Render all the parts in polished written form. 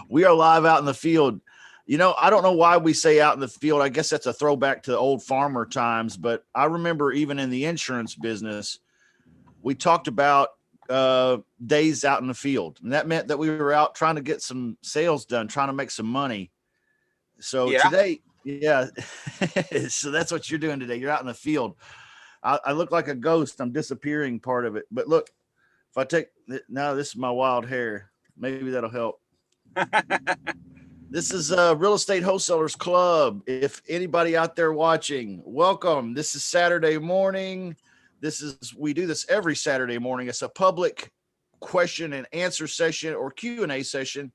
We are live out in the field. I don't know why we say out in the field. I guess that's a throwback to the old farmer times, but I remember even in the insurance business, we talked about days out in the field. And that meant that we were out trying to get some sales done, trying to make some money. So Yeah. today, yeah, so that's what you're doing today. You're out in the field. I look like a ghost. I'm disappearing part of it. But look, if I take, now this is my wild hair. Maybe that'll help. This is Real Estate Wholesalers Club. If anybody out there watching, welcome. This is Saturday morning. We do this every Saturday morning. It's a public question and answer session or Q&A session.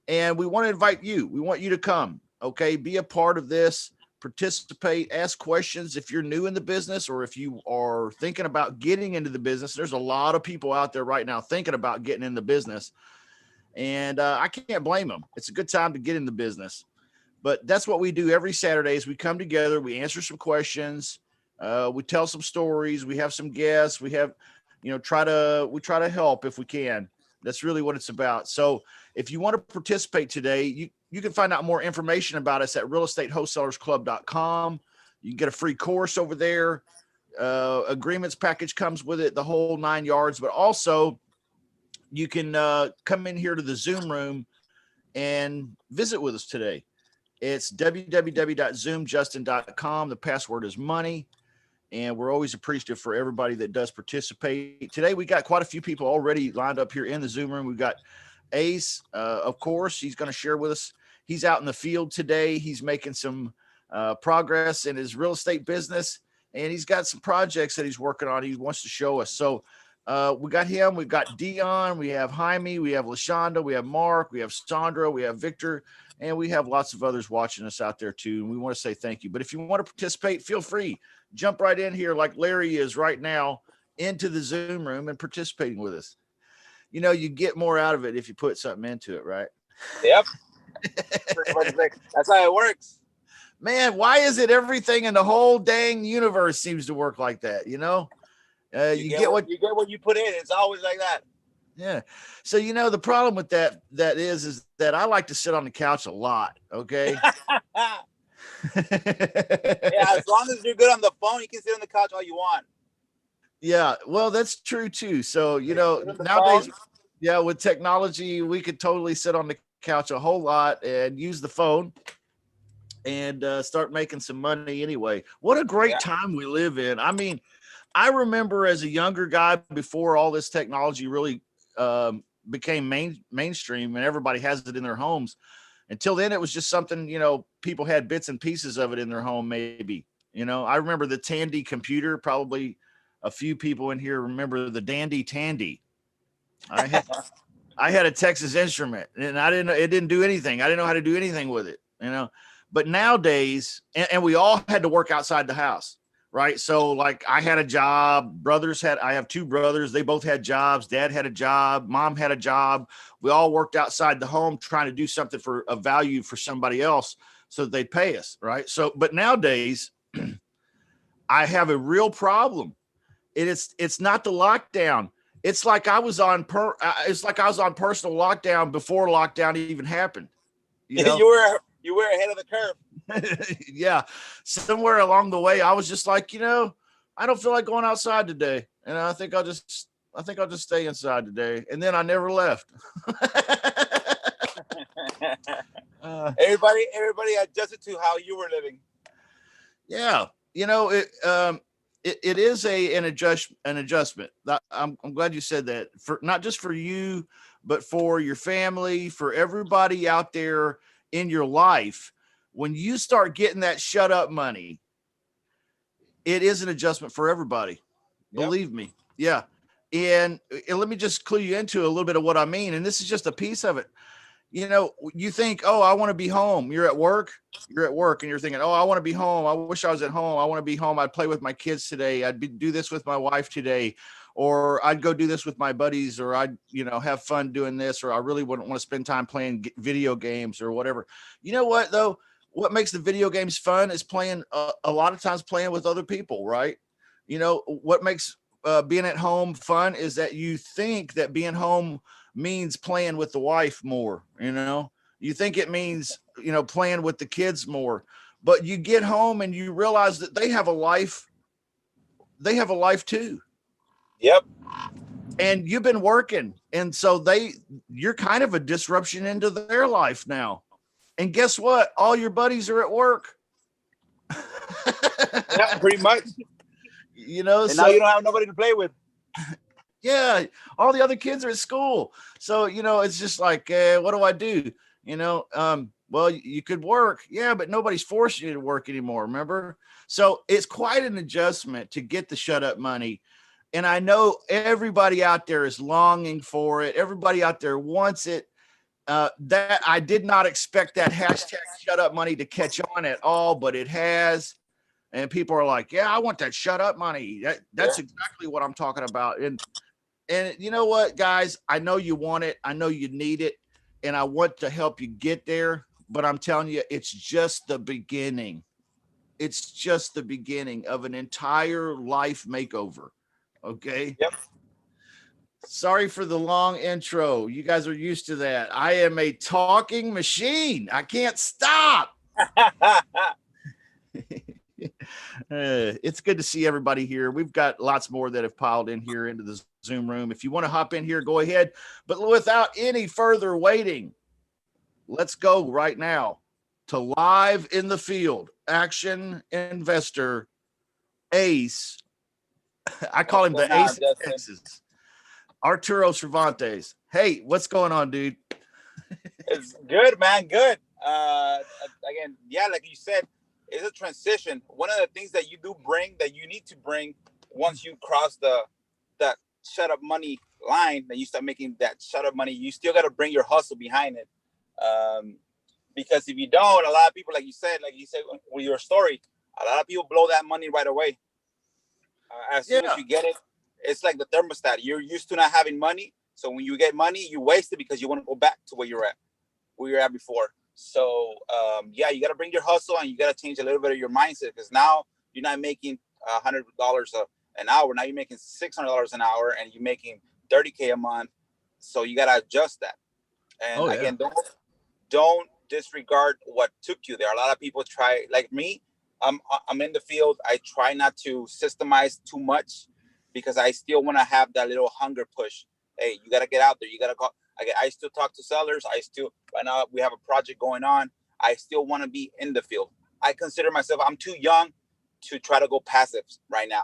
And we want to invite you. We want you to come. Okay. Be a part of this, participate, ask questions. If you're new in the business or if you are thinking about getting into the business, there's a lot of people out there right now thinking about getting in the business. And I can't blame them. It's a good time to get in the business. But that's what we do every Saturday is we come together, we answer some questions, we tell some stories, we have some guests, we have, try to help if we can. That's really what it's about. So if you want to participate today, you can find out more information about us at realestatewholesalersclub.com. You can get a free course over there. Agreements package comes with it, the whole 9 yards, but also you can come in here to the Zoom room and visit with us today. It's www.zoomjustin.com. The password is money. And we're always appreciative for everybody that does participate. Today, we got quite a few people already lined up here in the Zoom room. We've got Ace, of course. He's going to share with us. He's out in the field today. He's making some progress in his real estate business. And he's got some projects that he's working on. He wants to show us. So we got him, we've got Dion, we have Jaime, we have LaShonda, we have Mark, we have Sandra, we have Victor, and we have lots of others watching us out there too. And we want to say thank you. But if you want to participate, feel free. Jump right in here like Larry is right now into the Zoom room and participating with us. You get more out of it if you put something into it, right? Yep. That's how it works. Man, why is it everything in the whole dang universe seems to work like that, You get what you put in. It's always like that. Yeah. So, the problem with that is that I like to sit on the couch a lot. Okay. Yeah. As long as you're good on the phone, you can sit on the couch all you want. Yeah. Well, that's true too. So, nowadays, with technology, we could totally sit on the couch a whole lot and use the phone and start making some money anyway. What a great time we live in. I mean, I remember as a younger guy before all this technology really became mainstream and everybody has it in their homes. Until then, it was just something, people had bits and pieces of it in their home, maybe. I remember the Tandy computer. Probably a few people in here remember the Dandy Tandy. I had a Texas Instrument and it didn't do anything. I didn't know how to do anything with it, But nowadays, and we all had to work outside the house. Right. So like I had a job, I have two brothers. They both had jobs. Dad had a job. Mom had a job. We all worked outside the home trying to do something for a value for somebody else so that they'd pay us. Right. So, but nowadays I have a real problem. It's not the lockdown. It's like I was on personal lockdown before lockdown even happened. You were ahead of the curve. Yeah. Somewhere along the way, I was just like, I don't feel like going outside today. And I think I'll just stay inside today. And then I never left. Everybody adjusted to how you were living. Yeah. It is an adjustment. I'm glad you said that, for not just for you, but for your family, for everybody out there in your life. When you start getting that shut up money, it is an adjustment for everybody. Yep. Believe me. Yeah. And let me just clue you into a little bit of what I mean. And this is just a piece of it. You think, oh, I want to be home. You're at work and you're thinking, oh, I want to be home. I wish I was at home. I want to be home. I'd play with my kids today. Do this with my wife today, or I'd go do this with my buddies, or I'd, have fun doing this, or I really wouldn't want to spend time playing video games or whatever. You know what though? What makes the video games fun is playing a lot of times playing with other people, right? What makes being at home fun is that you think that being home means playing with the wife more, You think it means, playing with the kids more, but you get home and you realize that they have a life. They have a life too. Yep. And you've been working. And so you're kind of a disruption into their life now. And guess what? All your buddies are at work. Yeah, pretty much. And now you don't have nobody to play with. Yeah, all the other kids are at school. So, it's just like, what do I do? Well, you could work. Yeah, but nobody's forcing you to work anymore, remember? So it's quite an adjustment to get the shut up money. And I know everybody out there is longing for it. Everybody out there wants it. That I did not expect that hashtag shut up money to catch on at all, but it has. And people are like, yeah, I want that shut up money. That's exactly what I'm talking about. And you know what, guys, I know you want it. I know you need it. And I want to help you get there. But I'm telling you, it's just the beginning. It's just the beginning of an entire life makeover. Okay. Yep. Sorry for the long intro. You guys are used to that. I am a talking machine. I can't stop. It's good to see everybody here. We've got lots more that have piled in here into the Zoom room. If you want to hop in here, go ahead. But without any further waiting, let's go right now to live in the field action investor Ace. I call him the Ace of Texas, Arturo Cervantes. Hey, what's going on, dude? It's good, man. Good. Again, yeah, like you said, it's a transition. One of the things that you do bring, that you need to bring once you cross that shut up money line, that you start making that shut up money, you still got to bring your hustle behind it. Because if you don't, a lot of people, like you said with your story, a lot of people blow that money right away. As soon as you get it, it's like the thermostat. You're used to not having money. So when you get money, you waste it because you want to go back to where you're at before. So, you got to bring your hustle and you got to change a little bit of your mindset, because now you're not making $100 an hour. Now you're making $600 an hour and you're making $30K a month. So you got to adjust that. And again, don't disregard what took you there. A lot of people try, like me, I'm in the field. I try not to systemize too much because I still want to have that little hunger push. Hey, you got to get out there. You got to go. I still talk to sellers. Right now we have a project going on. I still want to be in the field. I consider myself, I'm too young to try to go passive right now.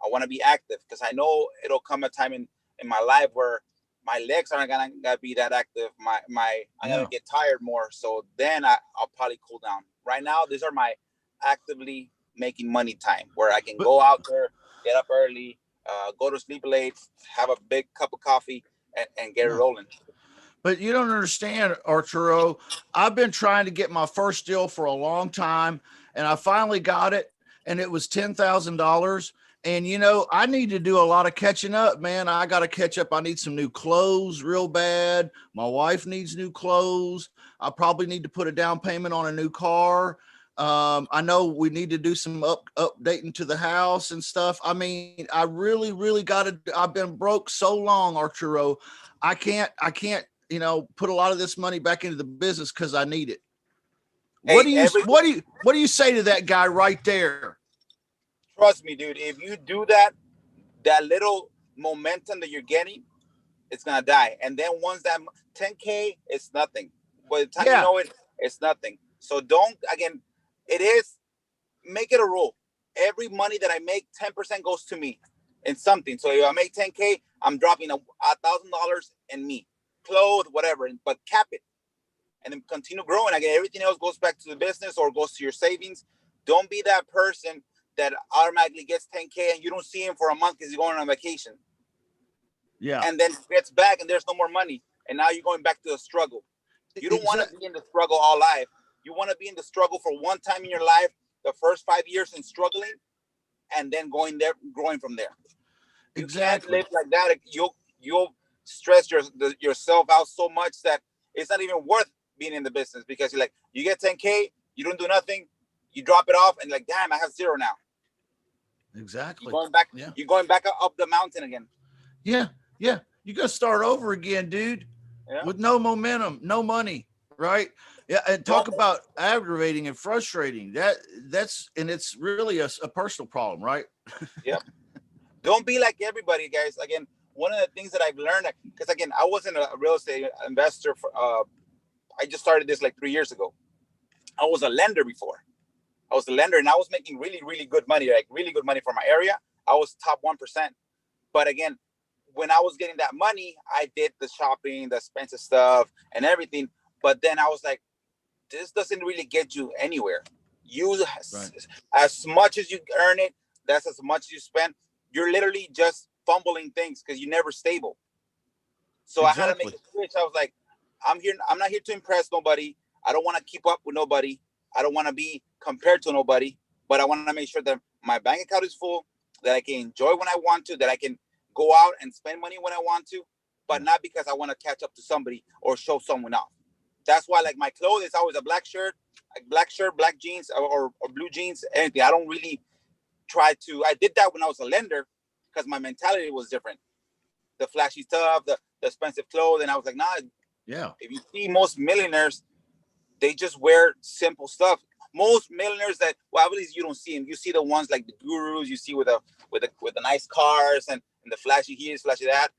I want to be active because I know it'll come a time in my life where my legs aren't gonna be that active. I'm gonna get tired more. So then I'll probably cool down. Right now, these are my actively making money time where I can go out there, get up early, go to sleep late, have a big cup of coffee, and get it rolling. But you don't understand, Arturo. I've been trying to get my first deal for a long time, and I finally got it, and it was $10,000. And, I need to do a lot of catching up, man. I got to catch up. I need some new clothes real bad. My wife needs new clothes. I probably need to put a down payment on a new car. I know we need to do some updating to the house and stuff. I mean, I really, really got to. I've been broke so long, Arturo. I can't, put a lot of this money back into the business because I need it. What do you say to that guy right there? Trust me, dude. If you do that little momentum that you're getting, it's gonna die. And then once that 10K, it's nothing. By the time you know it, it's nothing. So make it a rule. Every money that I make, 10% goes to me in something. So if I make 10K, I'm dropping $1,000 in me, clothes, whatever, but cap it. And then continue growing. Again, everything else goes back to the business or goes to your savings. Don't be that person that automatically gets 10K and you don't see him for a month because he's going on vacation. Yeah. And then gets back and there's no more money. And now you're going back to the struggle. You don't want to be in the struggle all life. You want to be in the struggle for one time in your life, the first 5 years in struggling, and then growing from there. You can't live like that. You'll stress yourself out so much that it's not even worth being in the business, because you get 10K, you don't do nothing, you drop it off, and damn, I have zero now. Exactly. You're going back up the mountain again. Yeah. You got to start over again, dude. Yeah. With no momentum, no money. Right. Yeah. And talk about aggravating and frustrating. And it's really a personal problem, right? Yep. Don't be like everybody, guys. Again, one of the things that I've learned, because again, I wasn't a real estate investor. I just started this like 3 years ago. I was a lender before. I was a lender, and I was making really, really good money, like really good money for my area. I was top 1%. But again, when I was getting that money, I did the shopping, the expensive stuff, and everything. But then I was like, this doesn't really get you anywhere. You, Right. as much as you earn it, that's as much as you spend. You're literally just fumbling things because you're never stable. So I had to make Exactly. a switch. I was like, I'm here. I'm not here to impress nobody. I don't want to keep up with nobody. I don't want to be compared to nobody. But I want to make sure that my bank account is full, that I can enjoy when I want to, that I can go out and spend money when I want to, but Yeah. not because I want to catch up to somebody or show someone off. That's why, like, my clothes is always a black shirt, black jeans, or blue jeans, anything. I don't really try to. I did that when I was a lender because my mentality was different. The flashy stuff, the expensive clothes, and I was like, nah. Yeah. If you see most millionaires, they just wear simple stuff. Most millionaires that, well, at least you don't see them. You see the ones like the gurus. You see with the nice cars and the flashy heels, flashy that.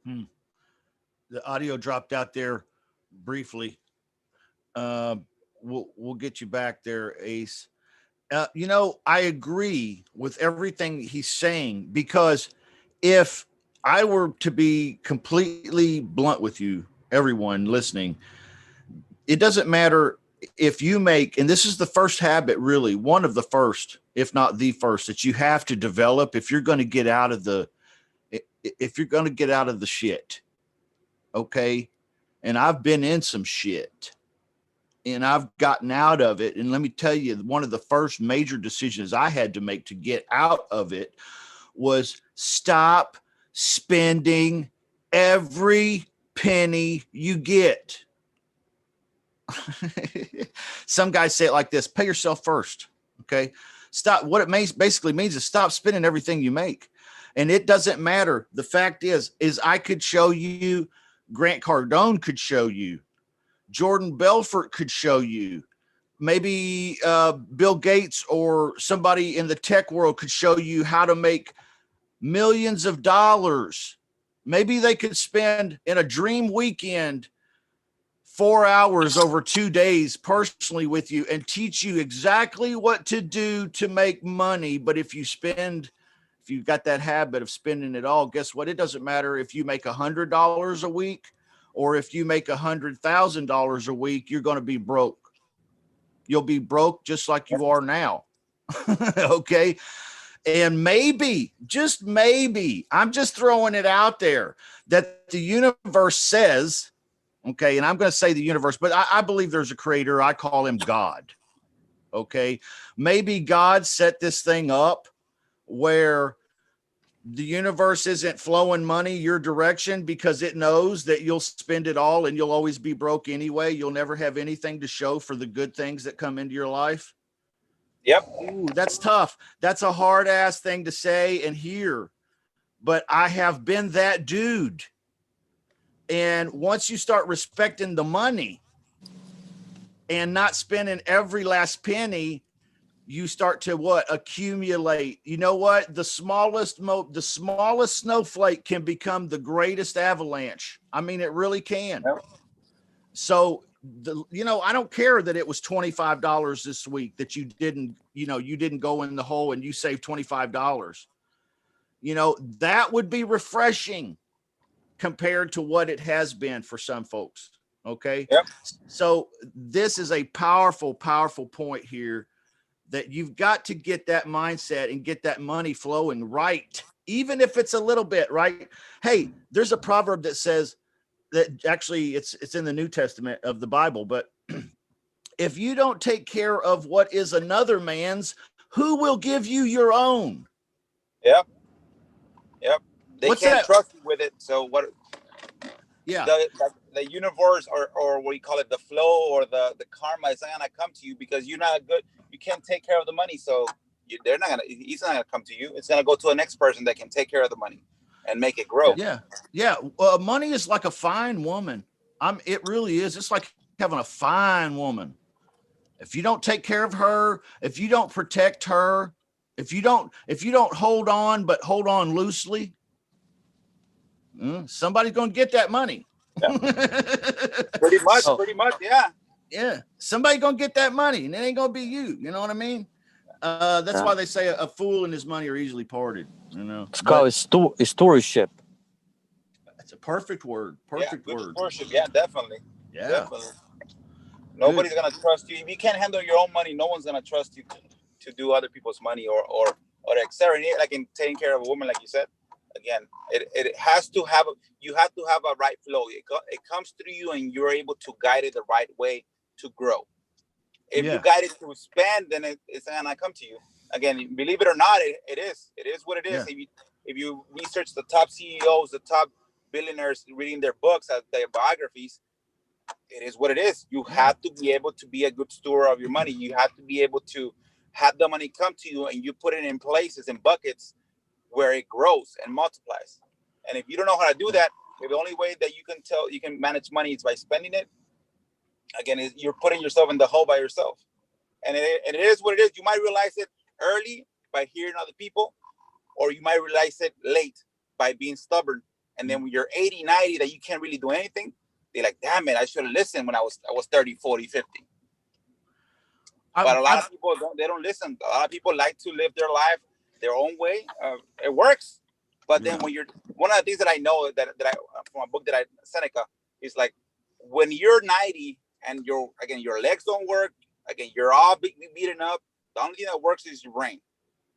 Hmm. The audio dropped out there briefly. Uh, we'll get you back there, Ace. I agree with everything he's saying because if I were to be completely blunt with you, everyone listening, it doesn't matter if you make, and this is the first habit, really, one of the first, if not the first, that you have to develop if you're going to get out of the shit. Okay. And I've been in some shit and I've gotten out of it. And let me tell you, one of the first major decisions I had to make to get out of it was stop spending every penny you get. Some guys say it like this: pay yourself first. Okay. Stop. What it basically means is stop spending everything you make. And it doesn't matter. The fact is I could show you, Grant Cardone could show you, Jordan Belfort could show you, maybe Bill Gates or somebody in the tech world could show you how to make millions of dollars. Maybe they could spend in a dream weekend 4 hours over 2 days personally with you and teach you exactly what to do to make money. But if you've got that habit of spending it all, guess what? It doesn't matter if you make $100 a week or if you make $100,000 a week, you're going to be broke. You'll be broke just like you are now. Okay. And maybe, just maybe, I'm just throwing it out there that the universe says, okay, and I'm going to say the universe, but I believe there's a creator. I call him God. Okay. Maybe God set this thing up where the universe isn't flowing money your direction because it knows that you'll spend it all and you'll always be broke anyway. You'll never have anything to show for the good things that come into your life. Yep. Ooh, that's tough. That's a hard ass thing to say and hear, but I have been that dude. And once you start respecting the money and not spending every last penny, you start to what? Accumulate. You know what? The smallest snowflake can become the greatest avalanche. I mean, it really can. Yep. So I don't care that it was $25 this week that you didn't go in the hole and you saved $25. That would be refreshing compared to what it has been for some folks. Okay. Yep. So this is a powerful, powerful point here that you've got to get that mindset and get that money flowing right, even if it's a little bit, right? Hey, there's a proverb that says that actually it's in the New Testament of the Bible, but if you don't take care of what is another man's, who will give you your own? Yep. Yep. They What's can't that? trust you with it. So what? Yeah. The universe or what do you call it, the flow or the karma is not gonna come to you because you're not good. You can't take care of the money, so he's not gonna come to you. It's gonna go to the next person that can take care of the money. and make it grow. Yeah. Yeah. Money is like a fine woman. It really is. It's like having a fine woman. If you don't take care of her, if you don't protect her, if you don't hold on, but hold on loosely, somebody's going to get that money. Yeah. Pretty much. Yeah. Yeah. Somebody's going to get that money, and it ain't going to be you. You know what I mean? That's why they say a fool and his money are easily parted. You know, it's called stewardship. That's a perfect word. Perfect word. Stewardship. Yeah, definitely. Yeah. Definitely. Nobody's gonna trust you if you can't handle your own money. No one's gonna trust you to do other people's money or etc. Like in taking care of a woman, like you said. Again, it has to have you have to have a right flow. It comes through you, and you're able to guide it the right way to grow. If you guide it to spend, then it's gonna come to you. Again, believe it or not, it is what it is. Yeah. If you research the top CEOs, the top billionaires, reading their books, their biographies, it is what it is. You have to be able to be a good steward of your money. You have to be able to have the money come to you, and you put it in places, in buckets, where it grows and multiplies. And if you don't know how to do that, the only way that you can manage money is by spending it. Again, you're putting yourself in the hole by yourself. And it is what it is. You might realize it early by hearing other people, or you might realize it late by being stubborn. And then when you're 80, 90, that you can't really do anything, they're like, damn it, I should have listened when I was 30, 40, 50. But a lot of people, they don't listen. A lot of people like to live their life their own way. It works. But then when one of the things that I know that I from a book that Seneca, is like, when you're 90 and your legs don't work, again, you're all beaten up, the only thing that works is your brain.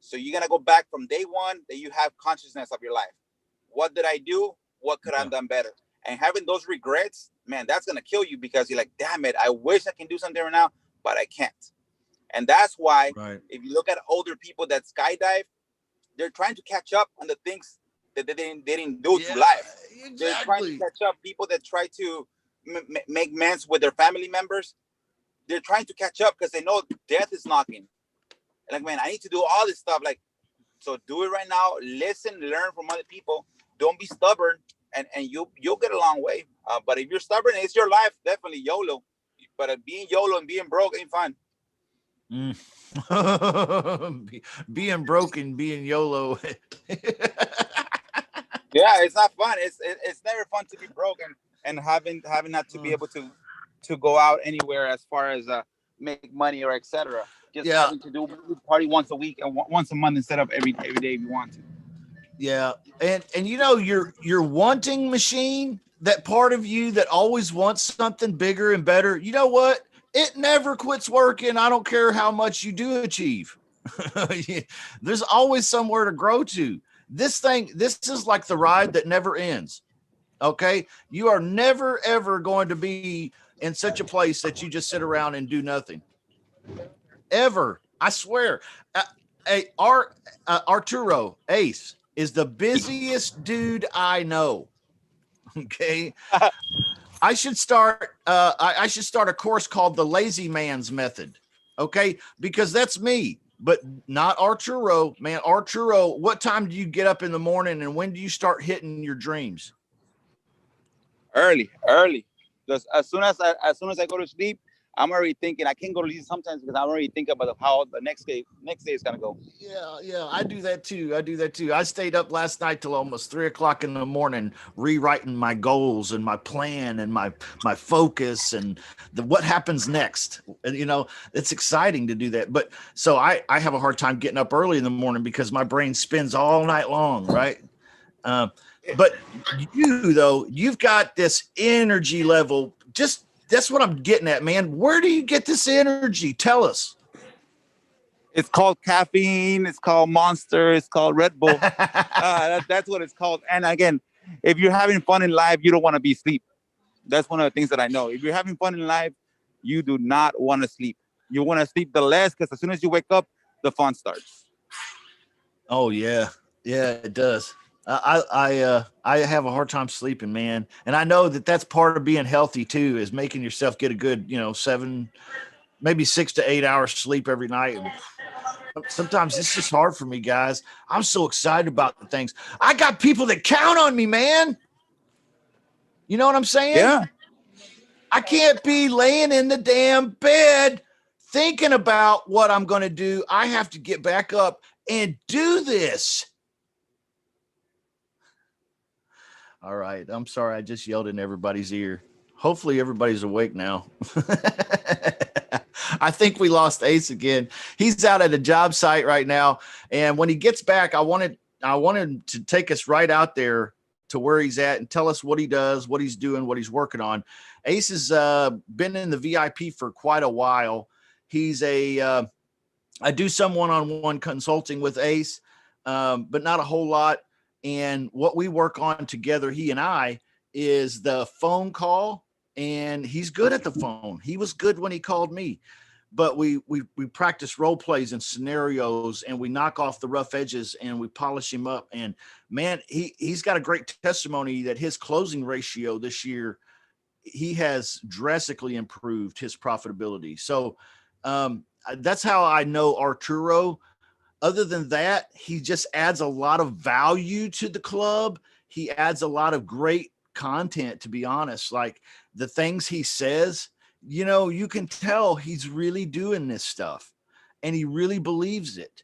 So you're going to go back from day one that you have consciousness of your life. What did I do? What could I have done better? And having those regrets, man, that's going to kill you, because you're like, damn it, I wish I can do something right now, but I can't. And that's why if you look at older people that skydive, they're trying to catch up on the things that they didn't do through life. Exactly. They're trying to catch up. People that try to make amends with their family members, they're trying to catch up because they know death is knocking. Like, man, I need to do all this stuff. Like, so do it right now. Listen, learn from other people. Don't be stubborn, and you'll get a long way. But if you're stubborn, it's your life. Definitely YOLO. But being YOLO and being broke ain't fun. Being broken, being YOLO. Yeah, it's not fun. It's never fun to be broke and having not to be able to go out anywhere as far as make money or etc. Just having to do party once a week and once a month instead of every day if you want to. Yeah, and you know, your wanting machine, that part of you that always wants something bigger and better. You know what? It never quits working. I don't care how much you do achieve. There's always somewhere to grow to. This is like the ride that never ends. Okay. You are never, ever going to be in such a place that you just sit around and do nothing. Ever. I swear. Arturo Ace is the busiest dude I know. Okay. I should start a course called the Lazy Man's Method. Okay, because that's me, but not Arturo, man. Arturo, what time do you get up in the morning, and when do you start hitting your dreams? Early. Because as soon as I go to sleep, I'm already thinking. I can't go to sleep sometimes because I'm already thinking about how the next day is gonna go. Yeah, I do that too. I stayed up last night till almost 3:00 in the morning, rewriting my goals and my plan and my focus and what happens next. And, you know, it's exciting to do that. But so I have a hard time getting up early in the morning because my brain spins all night long, right? But you, though, you've got this energy level. That's what I'm getting at, man. Where do you get this energy? Tell us. It's called caffeine. It's called Monster. It's called Red Bull. That's what it's called. And again, if you're having fun in life, you don't want to be asleep. That's one of the things that I know. If you're having fun in life, you do not want to sleep. You want to sleep the less, because as soon as you wake up, the fun starts. Oh, yeah. Yeah, it does. I have a hard time sleeping, man. And I know that that's part of being healthy too, is making yourself get a good, 7, maybe 6 to 8 hours sleep every night. Sometimes it's just hard for me, guys. I'm so excited about the things. I got people that count on me, man. You know what I'm saying? Yeah. I can't be laying in the damn bed thinking about what I'm going to do. I have to get back up and do this. All right. I'm sorry. I just yelled in everybody's ear. Hopefully everybody's awake now. I think we lost Ace again. He's out at a job site right now. And when he gets back, I wanted him to take us right out there to where he's at and tell us what he does, what he's doing, what he's working on. Ace has been in the VIP for quite a while. He's I do some one-on-one consulting with Ace, but not a whole lot. And what we work on together, he and I, is the phone call. And he's good at the phone. He was good when he called me. But we practice role plays and scenarios, and we knock off the rough edges and we polish him up. And man, he's got a great testimony that his closing ratio this year, he has drastically improved his profitability. So that's how I know Arturo. Other than that, he just adds a lot of value to the club. He adds a lot of great content, to be honest. Like the things he says, you can tell he's really doing this stuff and he really believes it.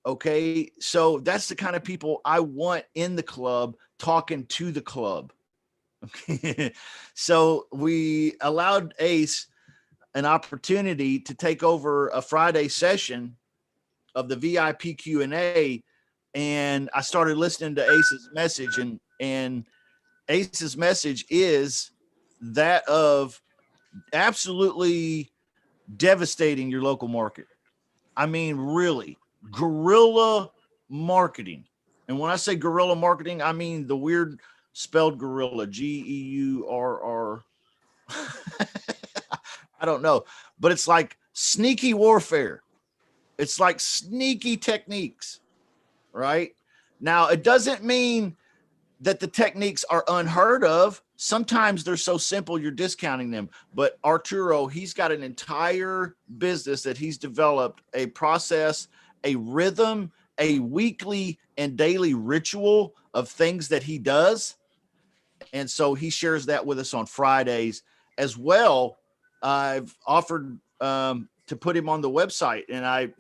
Okay. So that's the kind of people I want in the club, talking to the club. Okay. So we allowed Ace an opportunity to take over a Friday session of the VIP Q&A. And I started listening to Ace's message, and Ace's message is that of absolutely devastating your local market. I mean, really, guerrilla marketing. And when I say guerrilla marketing, I mean the weird spelled gorilla, Geurr. I don't know, but it's like sneaky warfare. It's like sneaky techniques, right? Now, it doesn't mean that the techniques are unheard of. Sometimes they're so simple you're discounting them. But Arturo, he's got an entire business that he's developed, a process, a rhythm, a weekly and daily ritual of things that he does. And so he shares that with us on Fridays as well. I've offered to put him on the website, and I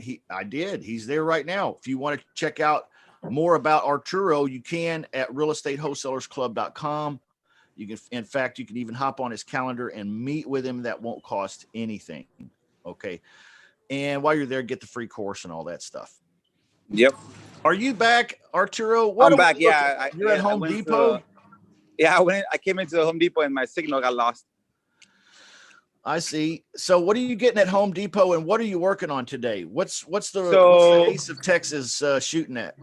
did. He's there right now. If you want to check out more about Arturo, you can at realestatewholesalersclub.com. You can, in fact, you can even hop on his calendar and meet with him. That won't cost anything. Okay. And while you're there, get the free course and all that stuff. Yep. Are you back, Arturo? I'm back. Yeah. You're at Home Depot? I came into the Home Depot and my signal got lost. I see. So what are you getting at Home Depot, and what are you working on today? What's the Ace of Texas shooting at?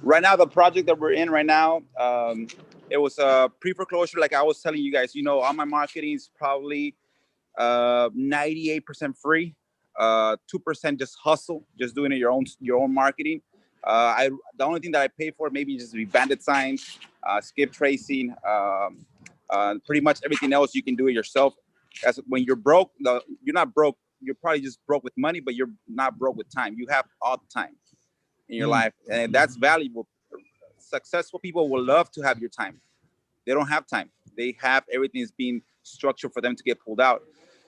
Right now, the project that we're in right now, it was a pre-foreclosure. Like I was telling you guys, all my marketing is probably 98% free, 2% just hustle, just doing it your own marketing. The only thing that I pay for maybe just be bandit signs, skip tracing, pretty much everything else you can do it yourself. As when you're broke, you're not broke. You're probably just broke with money, but you're not broke with time. You have all the time in your life, and that's valuable. Successful people will love to have your time. They don't have time. They have everything is being structured for them to get pulled out.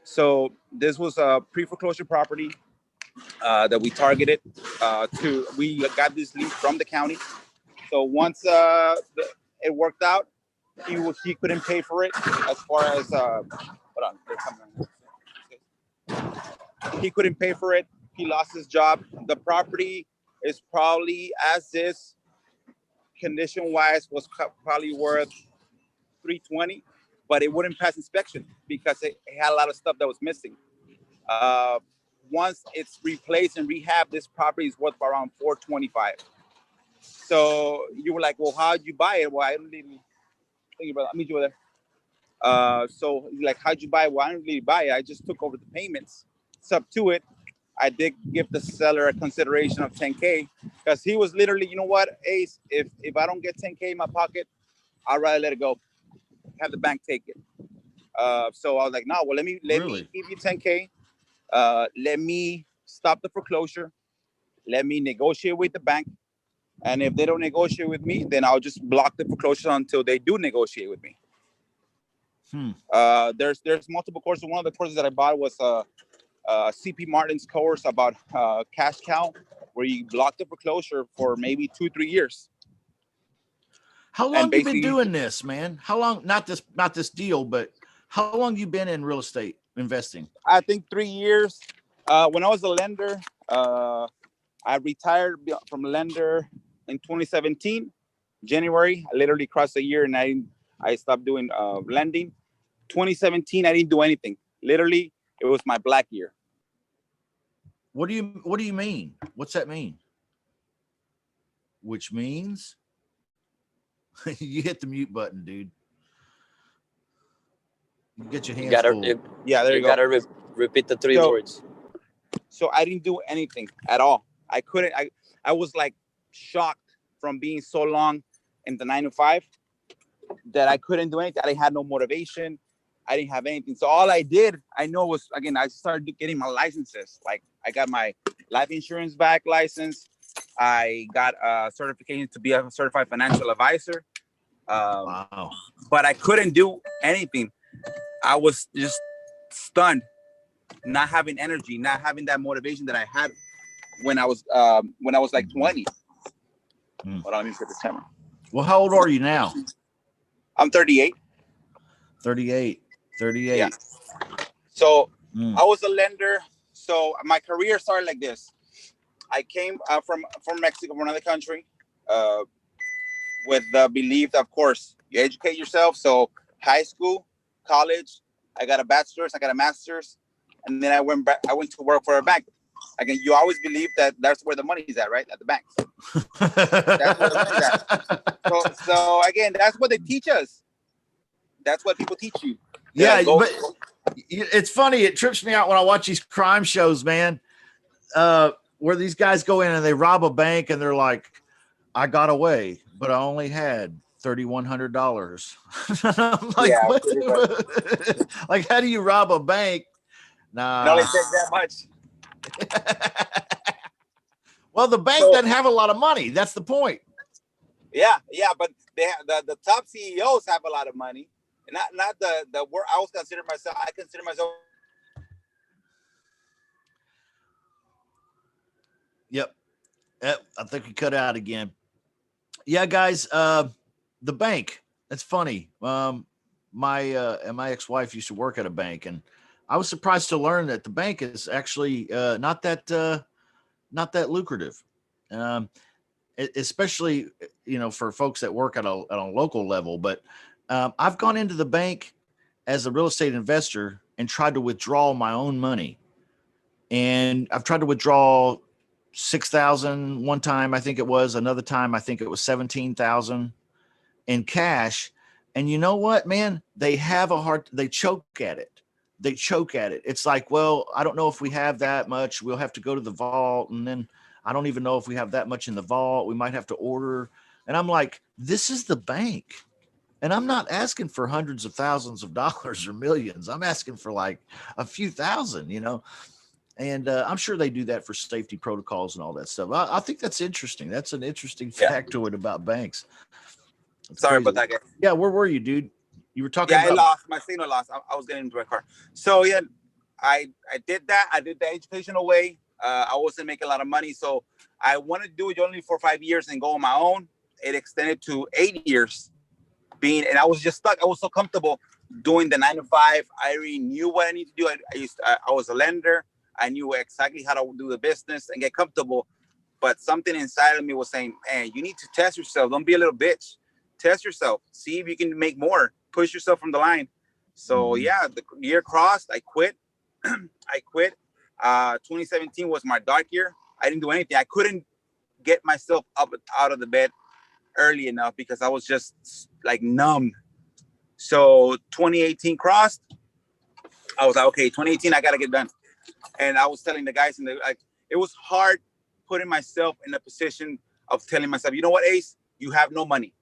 So this was a pre-foreclosure property that we targeted we got this lead from the county. So once it worked out, he couldn't pay for it as far as he couldn't pay for it. He lost his job. The property is probably, as is, condition wise, was probably worth $320, but it wouldn't pass inspection because it had a lot of stuff that was missing. Once it's replaced and rehab, this property is worth around $425. So you were like, well, how'd you buy it? Well, I don't really think about it. I'll meet you over there. So like, how'd you buy it? Well, I didn't really buy it. I just took over the payments. It's up to it. I did give the seller a consideration of $10K because he was literally, you know what, Ace, if I don't get $10K in my pocket, I'd rather let it go. Have the bank take it. So I was like, no, well, let me give you $10K. Let me stop the foreclosure. let me negotiate with the bank. And if they don't negotiate with me, then I'll just block the foreclosure until they do negotiate with me. There's multiple courses. One of the courses that I bought was CP Martin's course about cash cow, where you block the foreclosure for maybe 2-3 years. How long you been doing this, man? How long? Not this deal, but how long you been in real estate investing? I think 3 years. When I was a lender, I retired from lender in 2017, January. I literally crossed a year and I stopped doing lending. 2017, I didn't do anything. Literally, it was my black year. What do you mean? What's that mean? Which means you hit the mute button, dude. You get your hands full. There you go. Gotta repeat the three words. So I didn't do anything at all. I couldn't. I was like shocked from being so long in the 9-to-5 that I couldn't do anything. I had no motivation. I didn't have anything. So all I did, I know, was, again, I started getting my licenses. Like, I got my life insurance back license. I got a certification to be a certified financial advisor. Wow. But I couldn't do anything. I was just stunned, not having energy, not having that motivation that I had when I was like 20. Hold on, let me put the camera. Well, how old are you now? I'm 38. 38. Yeah. So I was a lender. So my career started like this. I came from Mexico, from another country, with the belief that, of course, you educate yourself. So high school, college, I got a bachelor's, I got a master's, and then I went to work for a bank. Again, you always believe that that's where the money's at, right? At the bank. That's where the money's at. So again, that's what they teach us. That's what people teach you. Yeah, but it's funny. It trips me out when I watch these crime shows, man, where these guys go in and they rob a bank and they're like, I got away, but I only had $3,100. I'm like, yeah, what? Like, how do you rob a bank? Nah. It only takes that much. Well, the bank doesn't have a lot of money. That's the point. Yeah, but they have the top CEOs have a lot of money. Not the work. I consider myself. Yep. I think we cut out again. Yeah, guys. The bank. That's funny. My ex-wife used to work at a bank, and I was surprised to learn that the bank is actually not that lucrative, especially for folks that work at a local level. But I've gone into the bank as a real estate investor and tried to withdraw my own money, and I've tried to withdraw $6,000 one time. I think it was another time. I think it was $17,000 in cash. And you know what, man? They choke at it. It's like, well, I don't know if we have that much. We'll have to go to the vault. And then I don't even know if we have that much in the vault. We might have to order. And I'm like, this is the bank. And I'm not asking for hundreds of thousands of dollars or millions. I'm asking for like a few thousand, And I'm sure they do that for safety protocols and all that stuff. I think that's interesting. That's an interesting factoid about banks. That's Sorry crazy. about that, guy. Yeah, where were you, dude? You were talking about... I lost. My signal lost. I was getting into my car. So, yeah, I did that. I did the educational way. I wasn't making a lot of money. So I wanted to do it only for 5 years and go on my own. It extended to 8 years. And I was just stuck. I was so comfortable doing the 9-to-5. I already knew what I needed to do. I was a lender. I knew exactly how to do the business and get comfortable. But something inside of me was saying, man, you need to test yourself. Don't be a little bitch. Test yourself. See if you can make more. Push yourself from the line. So, the year crossed. I quit. 2017 was my dark year. I didn't do anything. I couldn't get myself up out of the bed early enough because I was just like numb. So 2018 crossed. I was like, okay, 2018, I got to get done. And I was telling the guys, it was hard putting myself in a position of telling myself, you know what, Ace, you have no money.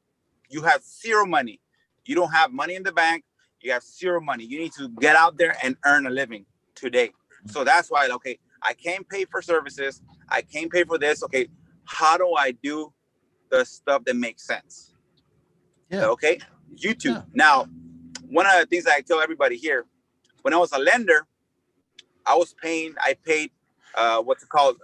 You have zero money. You don't have money in the bank. You have zero money. You need to get out there and earn a living today. So that's why, okay, I can't pay for services. I can't pay for this. Okay, how do I do the stuff that makes sense? Yeah. Okay, YouTube. Yeah. Now, one of the things that I tell everybody here, when I was a lender, I paid what's it called?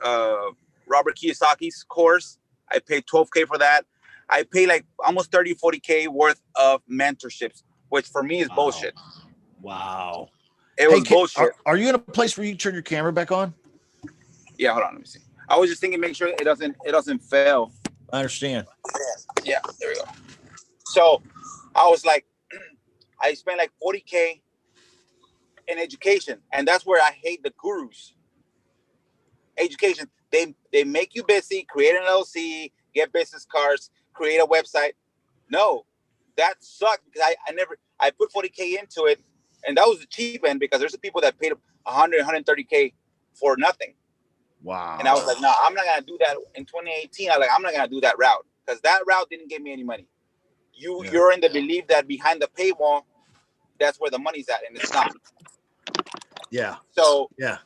Robert Kiyosaki's course. I paid $12K for that. I paid like almost 30, 40K worth of mentorships, which for me is bullshit. Wow. It was bullshit. Are you in a place where you can turn your camera back on? Yeah, hold on, let me see. I was just thinking, make sure it doesn't fail. I understand. Yeah, there we go. So I was like, I spent like 40K in education, and that's where I hate the gurus. Education, they make you busy, create an LLC, get business cards, create a website. No, that sucked because I put 40K into it, and that was the cheap end because there's people that paid 100, 130K for nothing. Wow. And I was like, no, I'm not gonna do that in 2018. I'm not gonna do that route because that route didn't give me any money. You're in the belief that behind the paywall, that's where the money's at, and it's not. Yeah. So yeah.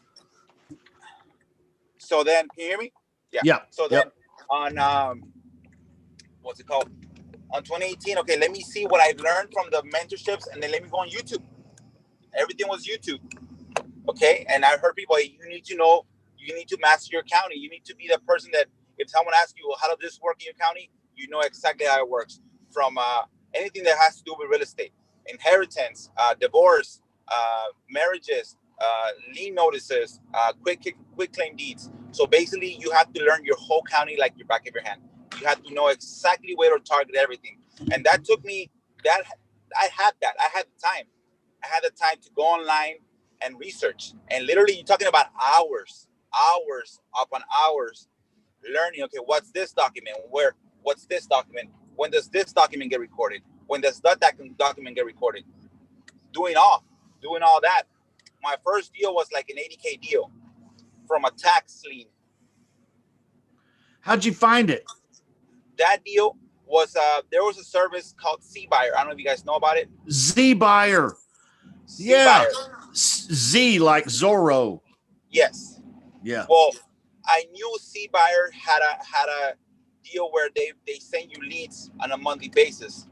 So then, can you hear me? Yeah. Yeah. So then on what's it called? On 2018, okay, let me see what I've learned from the mentorships, and then let me go on YouTube. Everything was YouTube. Okay, and I heard people, hey, you need to master your county. You need to be the person that if someone asks you, well, how does this work in your county? You know exactly how it works. From anything that has to do with real estate, inheritance, divorce, marriages, lien notices, quick claim deeds. So basically, you have to learn your whole county like your back of your hand. You have to know exactly where to target everything. And that took me, I had the time. I had the time to go online and research. And literally, you're talking about hours upon hours learning. Okay, what's this document? What's this document? When does this document get recorded? When does that document get recorded? Doing all that. My first deal was like an 80K deal from a tax lien. How'd you find it? That deal was there was a service called C-Buyer. I don't know if you guys know about it. Z-Buyer. Yeah. Z like Zorro. Yes. Yeah. Well, I knew C-Buyer had a deal where they send you leads on a monthly basis.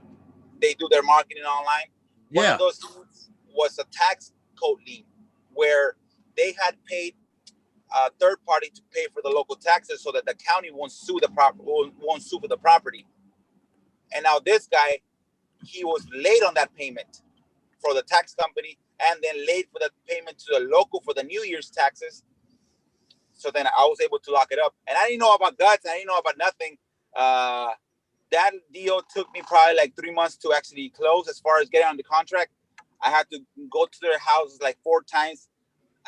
They do their marketing online. One of those leads was a tax code lien where they had paid a third party to pay for the local taxes so that the county won't sue for the property. And now this guy, he was late on that payment for the tax company and then late for the payment to the local for the New Year's taxes. So then I was able to lock it up. And I didn't know about guts. I didn't know about nothing. That deal took me probably like 3 months to actually close. As far as getting on the contract, I had to go to their houses like 4 times,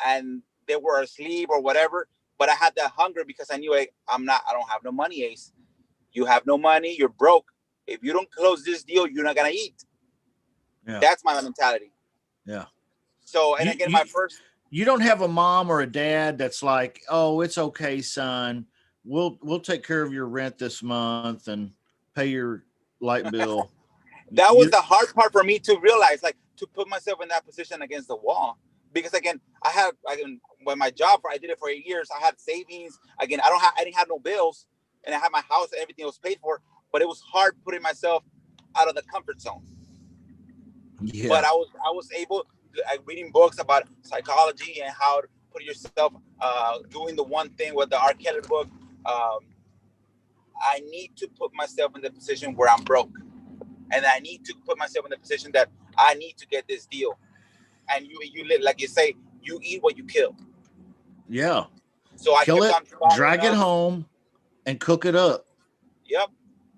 and they were asleep or whatever. But I had that hunger because I knew I don't have no money, Ace. You have no money. You're broke. If you don't close this deal, you're not going to eat. Yeah. That's my mentality. Yeah. So, and again, my first. You don't have a mom or a dad that's like, oh, it's okay, son. We'll take care of your rent this month and pay your light bill. That was the hard part for me to realize, like to put myself in that position against the wall. Because again, when my job, I did it for 8 years. I had savings. Again, I didn't have no bills, and I had my house and everything was paid for. But it was hard putting myself out of the comfort zone. Yeah. But I was able, reading books about psychology and how to put yourself, doing the one thing with the R. Kelly book. I need to put myself in the position where I'm broke, and I need to put myself in the position that I need to get this deal. And you live, like you say, you eat what you kill. Yeah. So I kill it, drag it home, and cook it up. Yep.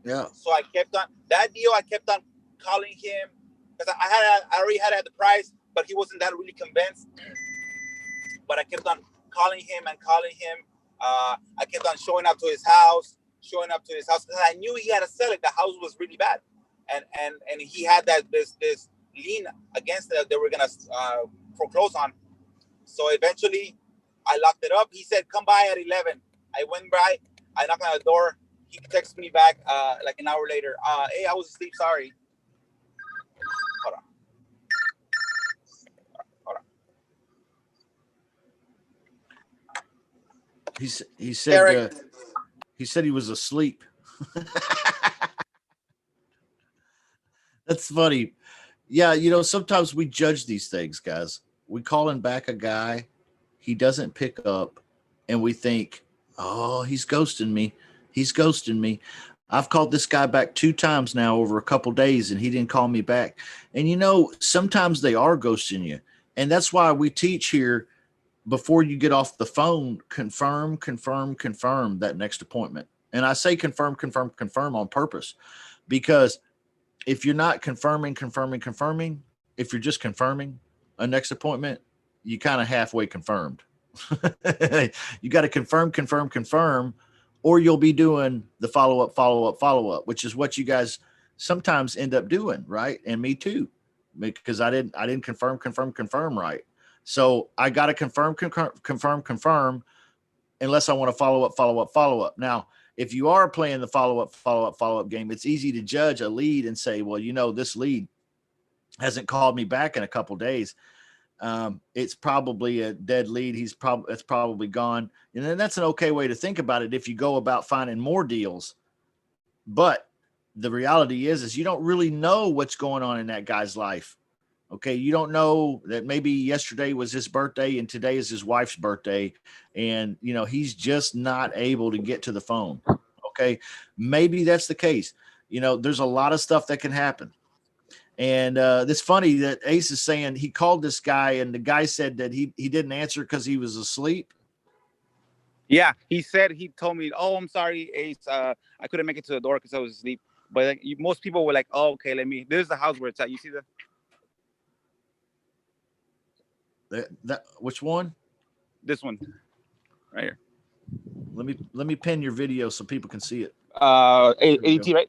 Yeah. So I kept on that deal. I kept on calling him because I already had at the price, but he wasn't that really convinced. But I kept on calling him. I kept on showing up to his house because I knew he had to sell it. The house was really bad, and he had this lien against it that they were gonna foreclose on. So eventually, I locked it up. He said, "Come by at 11." I went by. I knocked on the door. He texted me back like an hour later. Hey, I was asleep. Sorry. Hold on. He said he said he was asleep. That's funny. Yeah, sometimes we judge these things, guys. We calling back a guy, he doesn't pick up, and we think, oh, he's ghosting me. He's ghosting me. I've called this guy back 2 times now over a couple days, and he didn't call me back. And sometimes they are ghosting you. And that's why we teach here before you get off the phone, confirm that next appointment. And I say confirm on purpose, because if you're not confirming, if you're just confirming a next appointment, you kind of halfway confirmed. You got to confirm, or you'll be doing the follow up, which is what you guys sometimes end up doing, right? And me too, because I didn't confirm right. So I got to confirm, unless I want to follow up. Now, if you are playing the follow up game, it's easy to judge a lead and say, well, this lead hasn't called me back in a couple days. It's probably a dead lead. It's probably gone. And then that's an okay way to think about it if you go about finding more deals. But the reality is you don't really know what's going on in that guy's life. Okay. You don't know that maybe yesterday was his birthday and today is his wife's birthday. And, he's just not able to get to the phone. Okay. Maybe that's the case. There's a lot of stuff that can happen. And it's funny that Ace is saying he called this guy and the guy said that he didn't answer because he was asleep. Yeah, he told me, oh, I'm sorry, Ace. I couldn't make it to the door because I was asleep. But most people were like, oh, okay, this is the house where it's at. You see that which one? This one right here. Let me pin your video so people can see it. ADT, right?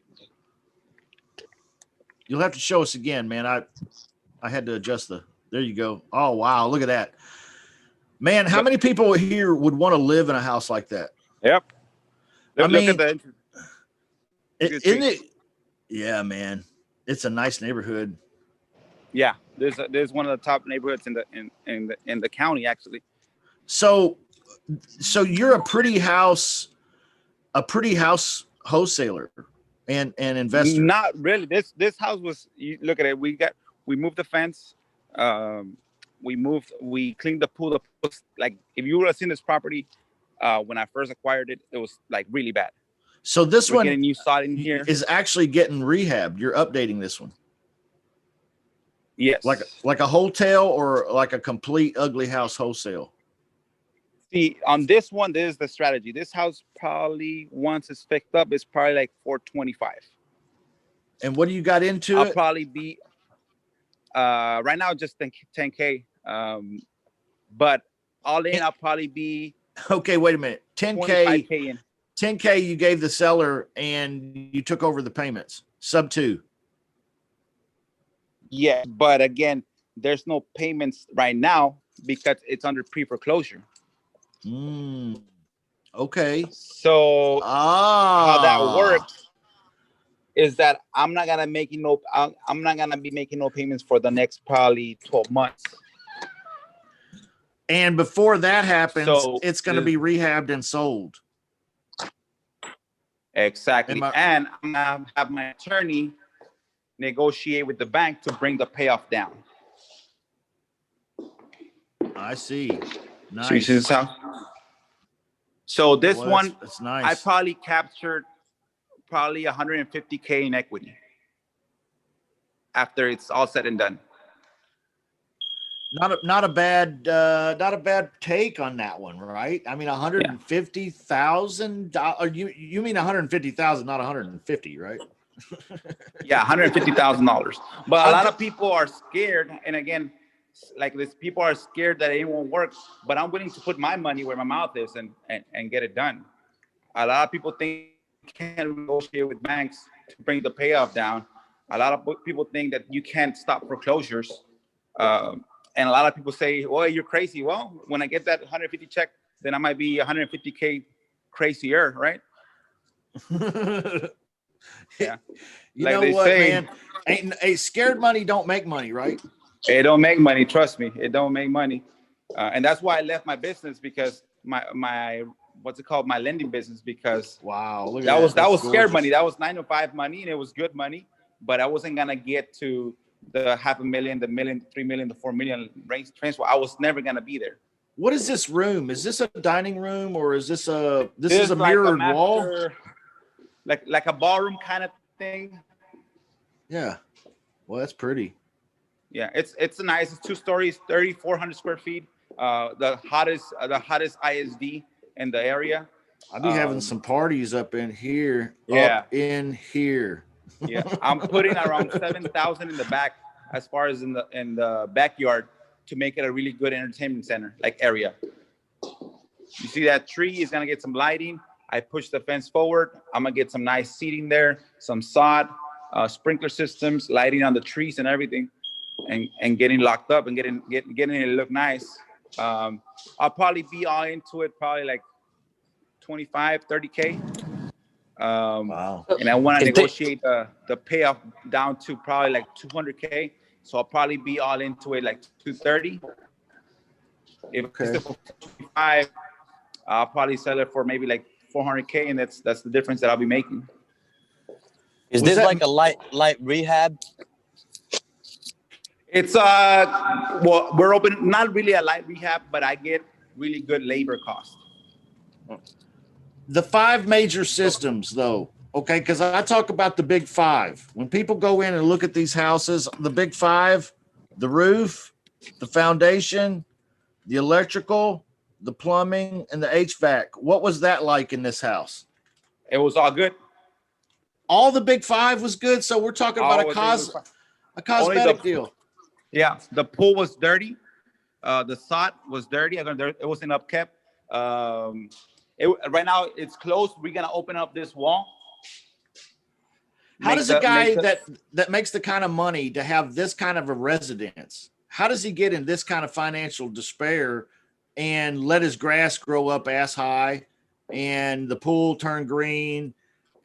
You'll have to show us again, man. I had to adjust there you go. Oh, wow. Look at that. Man, how many people here would want to live in a house like that? Yep. Look at the isn't it? Yeah, man. It's a nice neighborhood. Yeah. There's one of the top neighborhoods in the county, actually. So you're a pretty house wholesaler and investor. Not really. This house was, you look at it, we moved the fence. We cleaned the pool. The pool, like, if you would have seen this property when I first acquired it, it was like really bad. So this one getting new sod in here is actually getting rehabbed. You're updating this one. Yes. Like a hotel or like a complete ugly house wholesale. See, on this one, this is the strategy. This house probably, once it's fixed up, it's probably like $425. And what do you got into I'll it? probably be right now just 10K. But all in, I'll probably be okay. Wait a minute, 10K. 25K in. 10K you gave the seller and you took over the payments. Sub 2. Yeah, but again, there's no payments right now because it's under pre-foreclosure. Okay. So how that works is that I'm not gonna be making no payments for the next probably 12 months. And before that happens, it's going to be rehabbed and sold. Exactly. And I'm gonna have my attorney negotiate with the bank to bring the payoff down. I see. Nice. So you see this house? So this one, that's nice. I probably captured probably 150K in equity after it's all said and done. Not a bad take on that one, right? I mean, $150,000. You mean 150,000, not 150, right? Yeah, $150,000. But a lot of people are scared, and again, like this, people are scared that it won't work. But I'm willing to put my money where my mouth is and get it done. A lot of people think you can't negotiate with banks to bring the payoff down. A lot of people think that you can't stop foreclosures. And a lot of people say, "Oh, you're crazy." Well, when I get that 150 check, then I might be 150K crazier, right? Yeah. You like know what, say, man? Scared money don't make money, right? It don't make money. Trust me, it don't make money. And that's why I left my business, because what's it called, my lending business, because Wow, look at that was scared gorgeous. money. That was 9 to 5 money, and it was good money, but I wasn't gonna get to the $500,000, the million, 3 million, the 4 million range transfer. I was never gonna be there. What is this room? Is this a dining room, or is this a This a like mirrored wall? like a ballroom kind of thing. Yeah. Well, that's pretty. Yeah, it's nice. It's 2 stories, 3,400 square feet. The hottest ISD in the area. I'll be having some parties up in here. Yeah. Up in here. Yeah, I'm putting around 7,000 in the back, as far as in the backyard, to make it a really good entertainment center like area. You see that tree is gonna get some lighting. I push the fence forward. I'm gonna get some nice seating there, some sod, sprinkler systems, lighting on the trees and everything, and getting locked up and getting it to look nice. I'll probably be all into it, probably like 25, 30K. Wow. And I want to negotiate the payoff down to probably like 200K. So I'll probably be all into it like 230. If it's 25, I'll probably sell it for maybe like 400K, and that's the difference that I'll be making. Is this like a light rehab? It's well, we're open, not really a light rehab, but I get really good labor cost. The 5 major systems, though, okay, because I talk about the big 5. When people go in and look at these houses, the big 5, the roof, the foundation, the electrical, the plumbing, and the HVAC. What was that like in this house? It was all good. All the big 5 was good. So we're talking about a cosmetic deal. Yeah, the pool was dirty. The sod was dirty. It wasn't upkept. Right now it's closed. We're gonna open up this wall. How does a guy that makes the kind of money to have this kind of a residence, how does he get in this kind of financial despair and let his grass grow up ass high and the pool turn green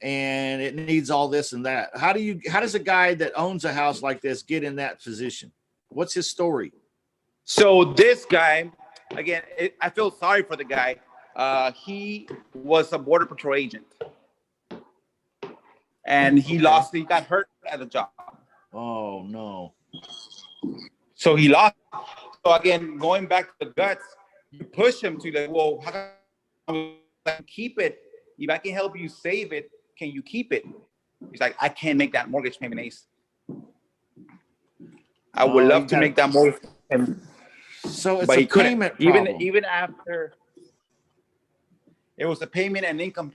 and it needs all this and that? How does a guy that owns a house like this get in that position? What's his story? So this guy, again, I feel sorry for the guy. He was a border patrol agent, and he got hurt at the job. Oh no. So he lost. So again, going back to the guts, you push him to like, well, how can I keep it? If I can help you save it, can you keep it? He's like, I can't make that mortgage payment, Ace. I would love to make that mortgage payment. So it's a payment problem. Even even after it was a payment and income.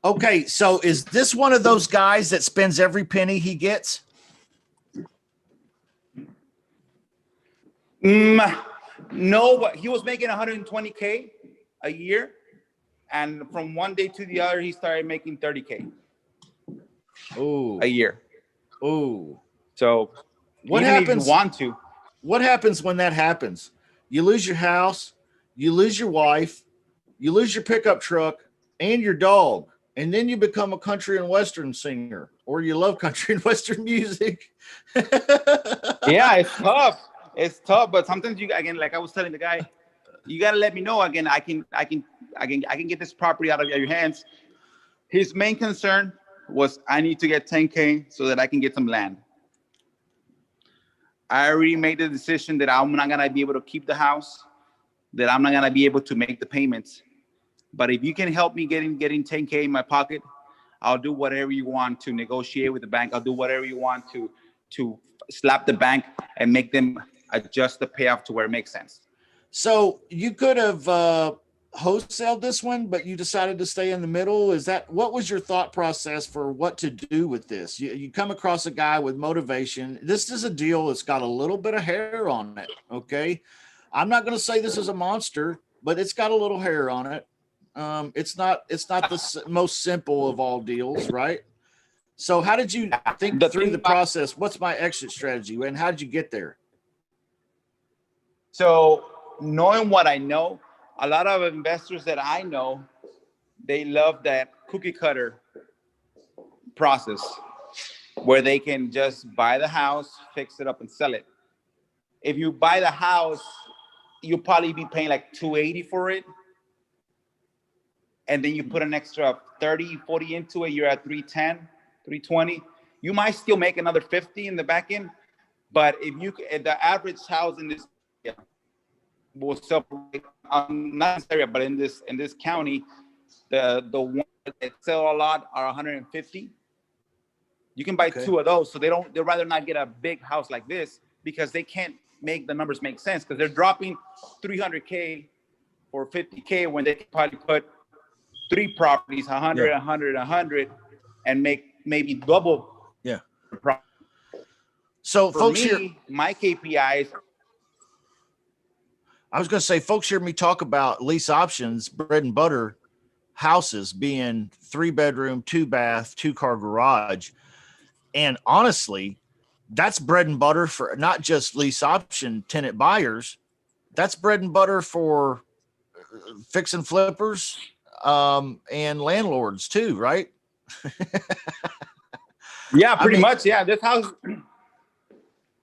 Okay, so is this one of those guys that spends every penny he gets? No, but he was making 120K a year, and from one day to the other, he started making 30K. A year. Oh. So what happens? If you want to? What happens when that happens? You lose your house, you lose your wife, you lose your pickup truck, and your dog, and then you become a country and western singer, or you love country and western music. Yeah, it's tough. It's tough, but sometimes again, like I was telling the guy, you gotta let me know. Again, I can get this property out of your hands. His main concern was I need to get 10K so that I can get some land. I already made the decision that I'm not gonna be able to keep the house, that I'm not gonna be able to make the payments. But if you can help me getting 10K in my pocket, I'll do whatever you want to negotiate with the bank. I'll do whatever you want to slap the bank and make them adjust the payoff to where it makes sense. So you could have wholesaled this one, but you decided to stay in the middle. What was your thought process for what to do with this? You come across a guy with motivation. This is a deal that's got a little bit of hair on it. Okay. I'm not going to say this is a monster, but it's got a little hair on it. It's not the most simple of all deals, right? So how did you think through the process? What's my exit strategy, and how did you get there? So knowing what I know, a lot of investors that I know, they love that cookie cutter process where they can just buy the house, fix it up, and sell it. If you buy the house, you'll probably be paying like $280 for it. and then you put an extra 30, 40 into it, you're at 310, 320. You might still make another 50 in the back end, but if the average house in this area will sell, not in this area, but in this county, the ones that sell a lot are 150. You can buy two of those, so they'd rather not get a big house like this because they can't make the numbers make sense because they're dropping 300K or 50K when they can probably put 3 properties, 100, 100, 100, and make maybe double. Yeah. So, folks, my KPIs. I was going to say, folks hear me talk about lease options, bread and butter houses being 3-bedroom, 2-bath, 2-car garage. And honestly, that's bread and butter for not just lease option tenant buyers. That's bread and butter for fix and flippers and landlords too, right? Yeah, pretty much. Yeah, this house.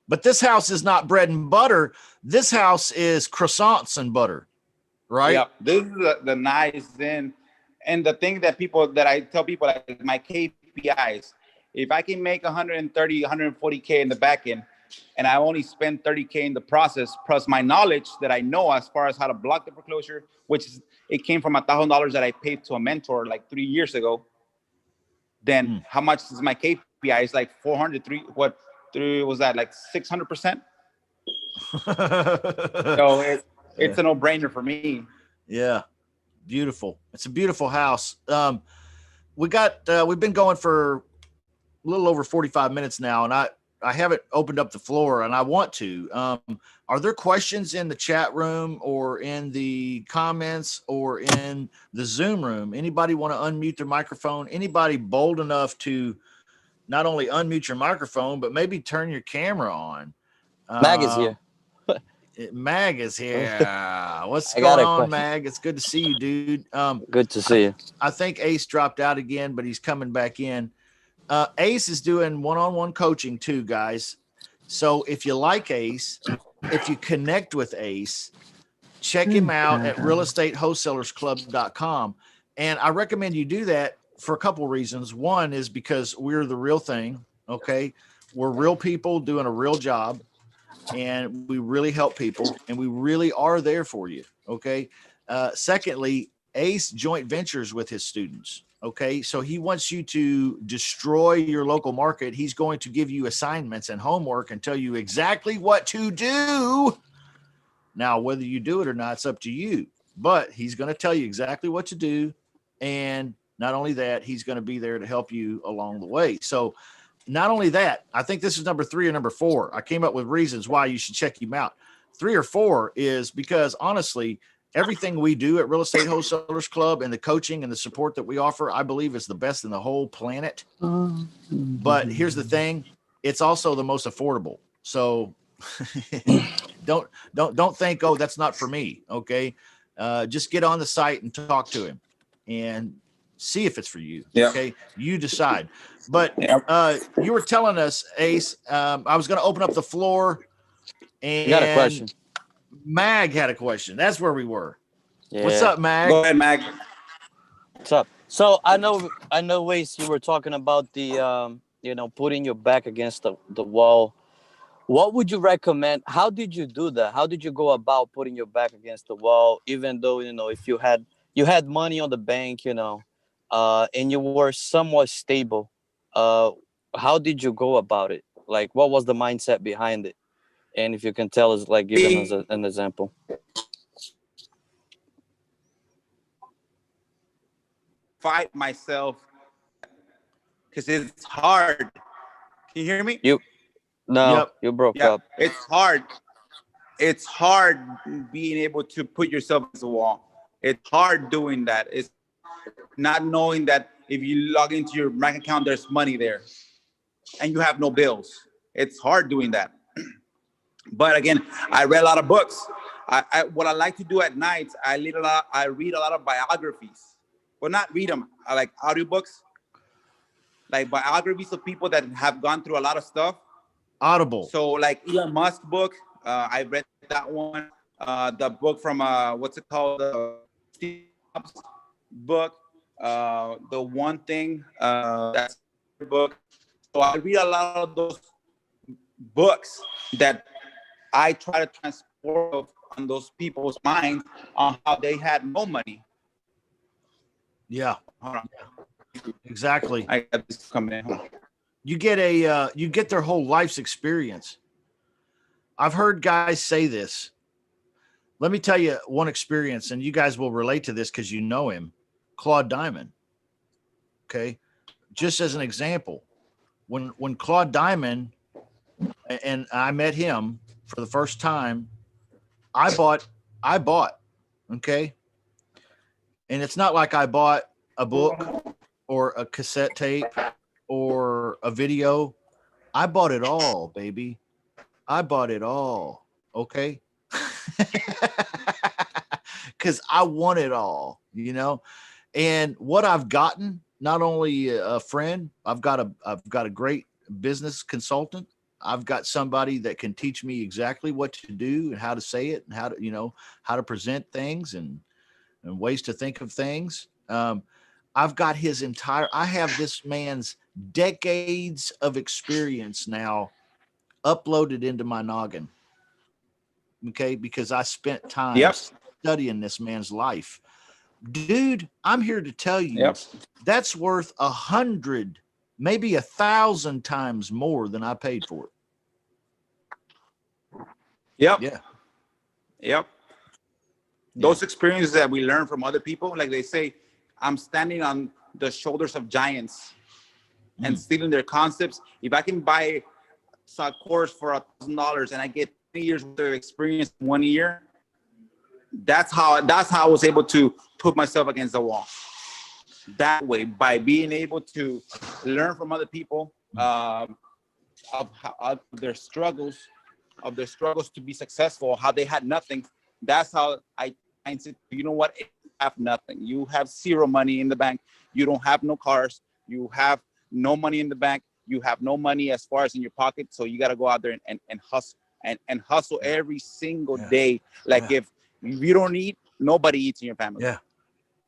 But this house is not bread and butter. This house is croissants and butter, right? Yeah, this is the nice thing. And the thing that I tell people, like my KPIs, if I can make 130, 140K in the back end, and I only spend 30K in the process, plus my knowledge that I know as far as how to block the foreclosure, it came from $1,000 that I paid to a mentor like 3 years ago. Then how much is my KPI? It's like 403. What was that? Like 600%. So it's a no-brainer for me. Yeah, beautiful. It's a beautiful house. We've been going for a little over 45 minutes now, and I haven't opened up the floor, and I want to. Are there questions in the chat room or in the comments or in the Zoom room? Anybody want to unmute their microphone? Anybody bold enough to not only unmute your microphone, but maybe turn your camera on? Mag is here. Mag is here. What's going on, Mag? It's good to see you, dude. Good to see you. I think Ace dropped out again, but he's coming back in. Ace is doing one-on-one coaching too, guys. So if you like Ace, if you connect with Ace, check him out at realestatewholesalersclub.com. And I recommend you do that for a couple reasons. One is because we're the real thing. Okay. We're real people doing a real job, and we really help people, and we really are there for you. Okay. Secondly, Ace joint ventures with his students. Okay. So he wants you to destroy your local market. He's going to give you assignments and homework and tell you exactly what to do. Now, whether you do it or not, it's up to you, but he's going to tell you exactly what to do. And not only that, he's going to be there to help you along the way. So not only that, I think this is number 3 or number 4. I came up with reasons why you should check him out. 3 or 4 is because honestly, everything we do at Real Estate Wholesalers Club and the coaching and the support that we offer, I believe is the best in the whole planet. But here's the thing. It's also the most affordable. So don't think, oh, that's not for me. Okay. Just get on the site and talk to him and see if it's for you. Yeah. Okay. You decide. But you were telling us, Ace, I was going to open up the floor and you got a question. Mag had a question. That's where we were. Yeah. What's up, Mag? Go ahead, Mag. What's up? So I know, Wace, you were talking about the, putting your back against the wall. What would you recommend? How did you do that? How did you go about putting your back against the wall, even though, if you had money on the bank, and you were somewhat stable? How did you go about it? Like, what was the mindset behind it? And if you can tell us, like, give us an example. Fight myself because it's hard. Can you hear me? You broke up. It's hard. It's hard being able to put yourself against the wall. It's hard doing that. It's not knowing that if you log into your bank account, there's money there and you have no bills. It's hard doing that. But again, I read a lot of books. What I like to do at nights, I read a lot of biographies. Well, not read them. I like audiobooks, like biographies of people that have gone through a lot of stuff. Audible. So like Elon Musk book, I read that one. The book from what's it called? Steve Jobs. book, the one thing, that's a book. So I read a lot of those books that I try to transport on those people's minds on how they had no money. Yeah, Hold on. exactly. I got this coming in. You get you get their whole life's experience. I've heard guys say this. Let me tell you one experience, and you guys will relate to this because you know him, Claude Diamond. Okay, just as an example, when Claude Diamond and I met him for the first time, I bought, okay, and it's not like I bought a book or a cassette tape or a video. I bought it all, baby. I bought it all. Okay. Because I want it all, you know. And what I've gotten, not only a friend, I've got a great business consultant. I've got somebody that can teach me exactly what to do and how to say it and how to, you know, how to present things and ways to think of things. I've got I have this man's decades of experience now uploaded into my noggin. Okay. Because I spent time studying this man's life. Dude, I'm here to tell you that's worth 100, maybe 1,000 times more than I paid for it. Yep. Those experiences that we learn from other people, like they say, I'm standing on the shoulders of giants and stealing their concepts. If I can buy a course for $1,000 and I get 20 years worth of experience in 1 year, that's how I was able to put myself against the wall. That way, by being able to learn from other people of their struggles to be successful, how they had nothing. That's how I said, you know what? You have nothing. You have zero money in the bank. You don't have no cars. You have no money in the bank. You have no money as far as in your pocket. So you got to go out there and hustle and hustle every single day. Like if you don't eat, nobody eats in your family. Yeah.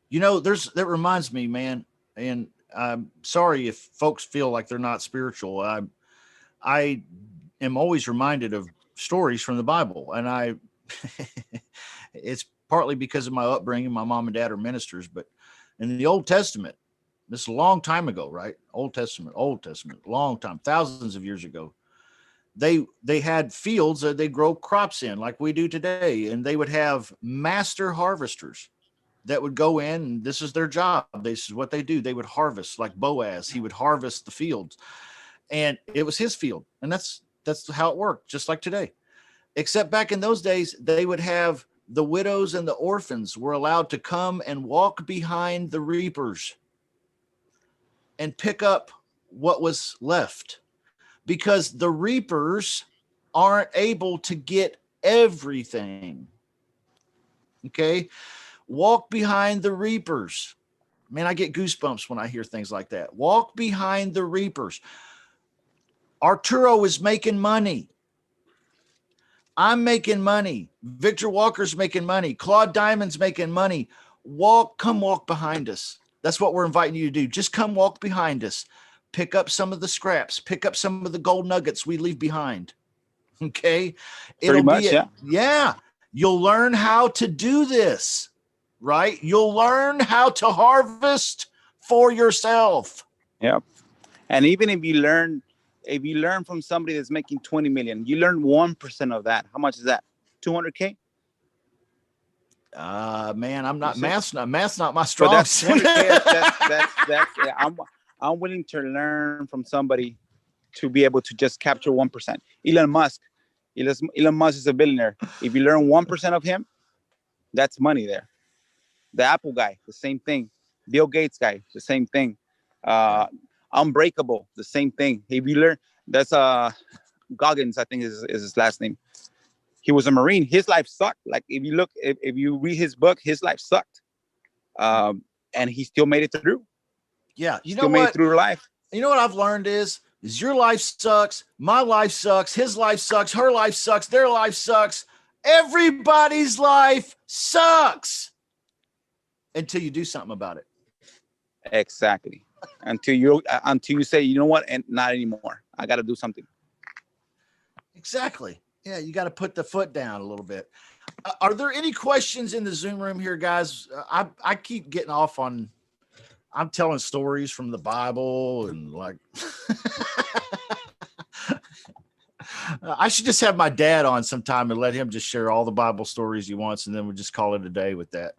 You know, that reminds me, man, and I'm sorry if folks feel like they're not spiritual. I am always reminded of stories from the Bible, and it's partly because of my upbringing. My mom and dad are ministers, but in the Old Testament, this is a long time ago, right? Old Testament, long time, thousands of years ago. They had fields that they grow crops in like we do today, and they would have master harvesters that would go in, and this is their job. This is what they do. They would harvest, like Boaz. He would harvest the fields, and it was his field. And that's how it worked, just like today. Except back in those days, they would have the widows and the orphans were allowed to come and walk behind the reapers and pick up what was left, because the reapers aren't able to get everything. Okay. Walk behind the reapers. Man, I get goosebumps when I hear things like that. Walk behind the reapers. Arturo is making money. I'm making money. Victor Walker's making money. Claude Diamond's making money. Come walk behind us. That's what we're inviting you to do. Just come walk behind us. Pick up some of the scraps. Pick up some of the gold nuggets we leave behind. Okay. Yeah. You'll learn how to do this. Right? You'll learn how to harvest for yourself. Yep. And even if you learn from somebody that's making 20 million, you learn 1% of that. How much is that? 200K? Man, I'm not math's not my strong. But that's 200K. That's I'm willing to learn from somebody to be able to just capture 1%. Elon Musk is a billionaire. If you learn 1% of him, that's money there. The Apple guy, the same thing. Bill Gates guy, the same thing. Unbreakable, the same thing. If you learn, that's Goggins, I think is his last name. He was a Marine. His life sucked. Like if you read his book, his life sucked. And he still made it through. Yeah, made it through life. You know what I've learned is your life sucks, my life sucks, his life sucks, her life sucks, their life sucks. Everybody's life sucks. until you do something about it. Exactly. Until you say, you know what, and not anymore. I got to do something. Exactly. Yeah, you got to put the foot down a little bit. Are there any questions in the Zoom room here, guys? I keep getting off on. I'm telling stories from the Bible and like. I should just have my dad on sometime and let him just share all the Bible stories he wants, and then we'll just call it a day with that.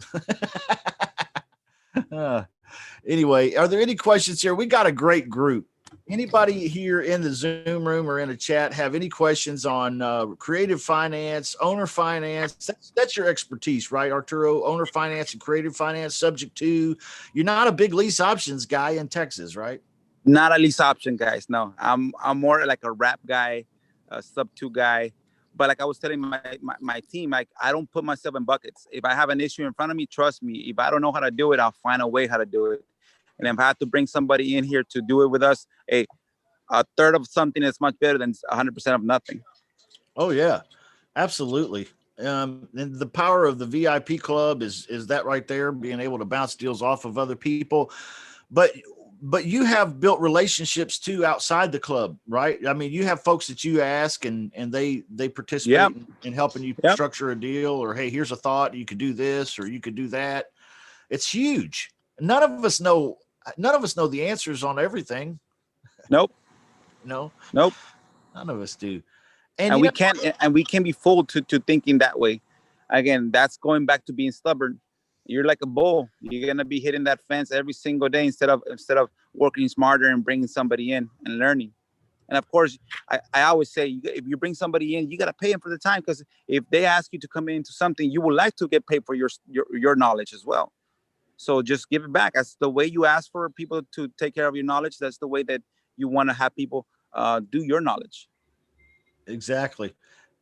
Anyway, are there any questions here? We got a great group. Anybody here in the Zoom room or in a chat have any questions on creative finance, owner finance? That's your expertise, right, Arturo? Owner finance and creative finance, subject to. You're not a big lease options guy in Texas, right? Not a lease option, guys. No, I'm more like a wrap guy, a sub 2 guy. But like I was telling my team, like I don't put myself in buckets. If I have an issue in front of me, trust me. If I don't know how to do it, I'll find a way how to do it. And if I have to bring somebody in here to do it with us, a third of something is much better than 100% of nothing. Oh yeah, absolutely. And the power of the VIP club is that right there, being able to bounce deals off of other people. But you have built relationships too outside the club, right? I mean, you have folks that you ask and they participate in helping you structure a deal, or, hey, here's a thought, you could do this or you could do that. It's huge. None of us know the answers on everything. Nope. No. Nope. None of us do. And we can't be fooled to thinking that way. Again, that's going back to being stubborn. You're like a bull. You're gonna be hitting that fence every single day instead of working smarter and bringing somebody in and learning. And of course, I always say, if you bring somebody in, you gotta pay them for the time, because if they ask you to come into something, you would like to get paid for your knowledge as well. So just give it back. That's the way you ask for people to take care of your knowledge. That's the way that you want to have people do your knowledge. Exactly.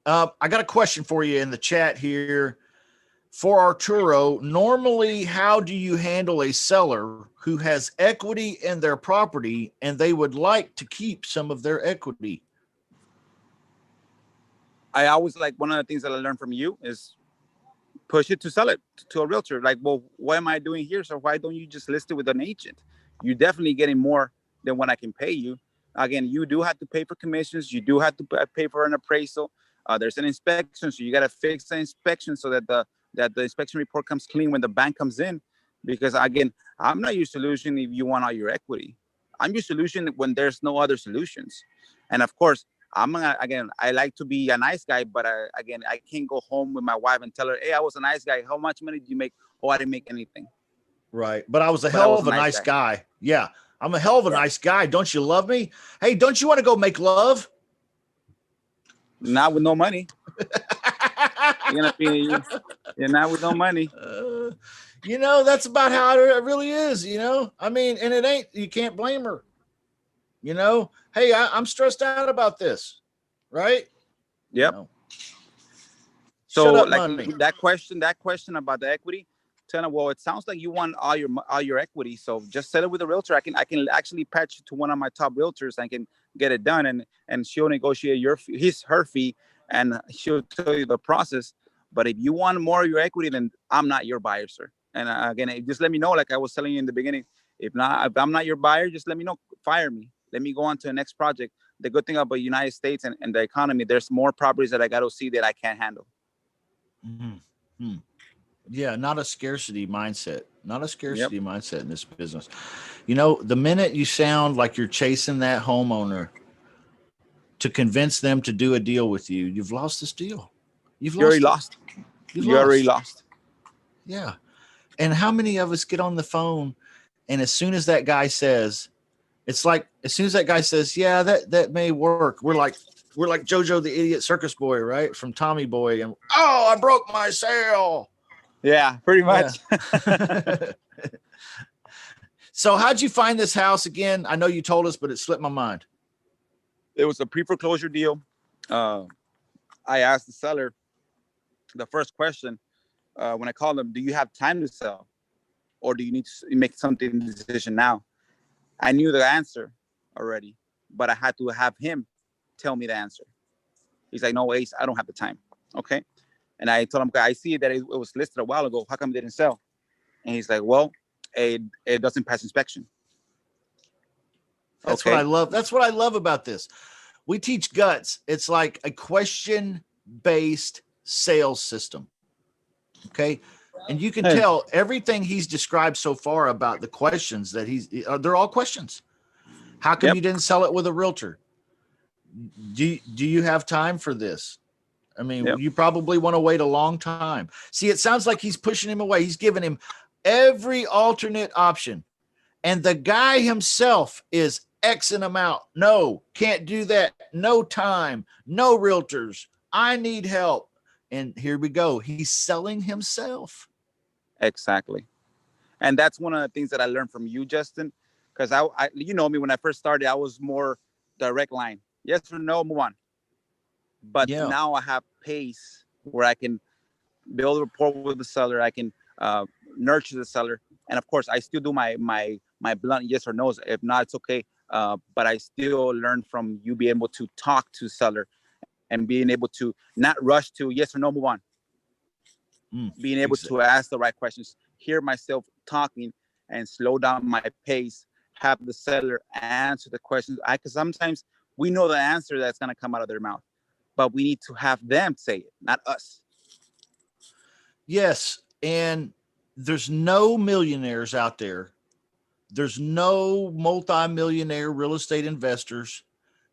I got a question for you in the chat here. For Arturo, normally, how do you handle a seller who has equity in their property and they would like to keep some of their equity? I always, like, one of the things that I learned from you is push it to sell it to a realtor. Like, well, what am I doing here? So why don't you just list it with an agent? You're definitely getting more than what I can pay you. Again, you do have to pay for commissions. You do have to pay for an appraisal. There's an inspection, so you got to fix the inspection so that the inspection report comes clean when the bank comes in. Because again, I'm not your solution if you want all your equity. I'm your solution when there's no other solutions. And of course, I like to be a nice guy, but I can't go home with my wife and tell her, hey, I was a nice guy. How much money did you make? Oh, I didn't make anything. Right. But I was a hell of a nice guy. Yeah. I'm a hell of a nice guy. Don't you love me? Hey, don't you want to go make love? Not with no money. You're not with no money. That's about how it really is, I mean, and it ain't, you can't blame her. Hey, I'm stressed out about this, right? Yep. So like that question about the equity, tell them, well, it sounds like you want all your equity, so just sell it with a realtor. I can actually patch you to one of my top realtors. I can get it done, and she'll negotiate her fee, and she'll tell you the process. But if you want more of your equity, then I'm not your buyer, sir. And again, just let me know, like I was telling you in the beginning. If I'm not your buyer, just let me know. Fire me. Let me go on to the next project. The good thing about the United States and the economy, there's more properties that I got to see that I can't handle. Mm-hmm. Yeah, not a scarcity mindset. Mindset in this business. The minute you sound like you're chasing that homeowner to convince them to do a deal with you, you've lost this deal. You already lost. Yeah. And how many of us get on the phone, and as soon as that guy says, yeah, that may work, we're like JoJo the Idiot Circus Boy, right? From Tommy Boy, and I broke my sale. Yeah, pretty much. Yeah. So how'd you find this house again? I know you told us, but it slipped my mind. It was a pre-foreclosure deal. I asked the seller the first question when I called them, do you have time to sell? Or do you need to make something decision now? I knew the answer already, but I had to have him tell me the answer. He's like, no, Ace, I don't have the time. Okay. And I told him, I see that it was listed a while ago. How come it didn't sell? And he's like, well, it doesn't pass inspection. That's what I love. That's what I love about this. We teach guts. It's like a question-based sales system. Okay. And you can tell everything he's described so far about the questions that they're all questions. How come you didn't sell it with a realtor? Do you have time for this? I mean, you probably want to wait a long time. See, it sounds like he's pushing him away. He's giving him every alternate option. And the guy himself is Xing him out. No, can't do that. No time. No realtors. I need help. And here we go. He's selling himself. Exactly. And that's one of the things that I learned from you, Justin, because I you know me, when I first started, I was more direct line. Yes or no, move on. But now I have pace where I can build a rapport with the seller. I can nurture the seller. And of course, I still do my blunt yes or no's. If not, it's okay. But I still learn from you being able to talk to seller and being able to not rush to yes or no, move on. Being able to ask the right questions, hear myself talking and slow down my pace, have the seller answer the questions. Because sometimes we know the answer that's going to come out of their mouth, but we need to have them say it, not us. Yes. And there's no millionaires out there. There's no multi-millionaire real estate investors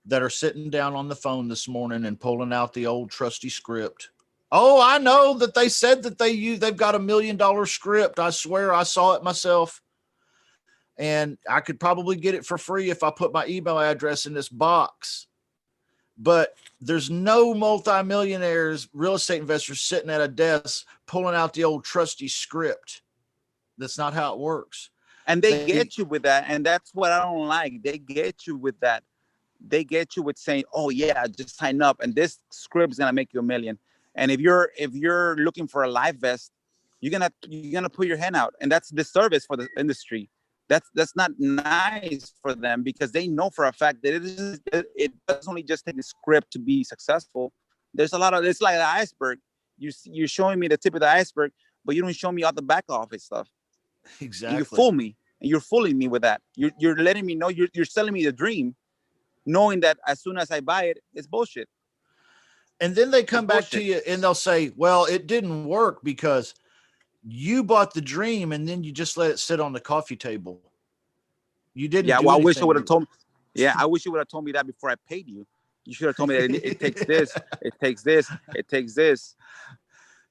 that are sitting down on the phone this morning and pulling out the old trusty script. Oh, I know that they said that they've got $1 million script. I swear I saw it myself. And I could probably get it for free if I put my email address in this box. But there's no multimillionaires, real estate investors sitting at a desk pulling out the old trusty script. That's not how it works. And they get you with that. And that's what I don't like. They get you with that. They get you with saying, oh, yeah, just sign up. And this script is going to make you $1 million. And if you're looking for a life vest, you're gonna put your hand out. And that's disservice for the industry. That's not nice for them, because they know for a fact that it doesn't only just take the script to be successful. There's a lot of, it's like an iceberg. You're showing me the tip of the iceberg, but you don't show me all the back office stuff. Exactly. And you fool me, and you're fooling me with that. You're letting me know, you're selling me the dream, knowing that as soon as I buy it, it's bullshit. And then they come back to you and they'll say, well, it didn't work because you bought the dream and then you just let it sit on the coffee table. You didn't. Yeah, well, I wish you would have told me. Yeah, I wish you would have told me that before I paid you. You should have told me that it takes this, it takes this, it takes this.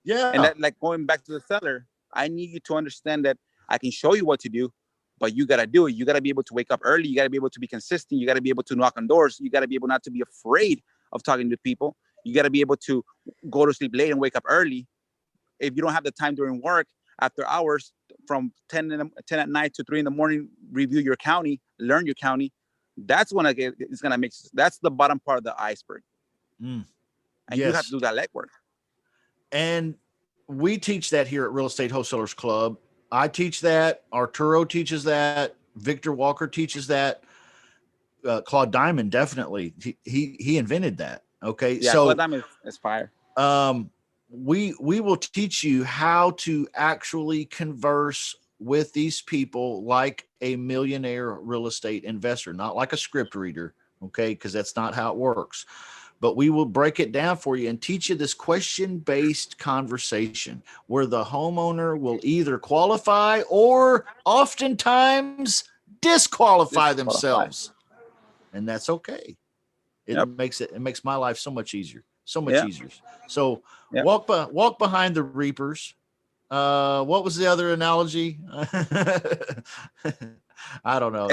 Yeah. And that, like, going back to the seller, I need you to understand that I can show you what to do, but you got to do it. You got to be able to wake up early. You got to be able to be consistent. You got to be able to knock on doors. You got to be able not to be afraid of talking to people. You got to be able to go to sleep late and wake up early. If you don't have the time during work, after hours, from 10 at night to 3 in the morning, review your county, learn your county. That's when it's going to make, that's the bottom part of the iceberg. And you have to do that legwork. And we teach that here at Real Estate Wholesalers Club. I teach that. Arturo teaches that. Victor Walker teaches that. Claude Diamond, definitely. He invented that. Okay. Yeah, so Claude is fire. We will teach you how to actually converse with these people like a millionaire real estate investor, not like a script reader. Okay. Because that's not how it works. But we will break it down for you and teach you this question-based conversation where the homeowner will either qualify or oftentimes disqualify themselves. And that's okay. It makes my life so much easier. So much easier. So walk behind the reapers. What was the other analogy? I don't know.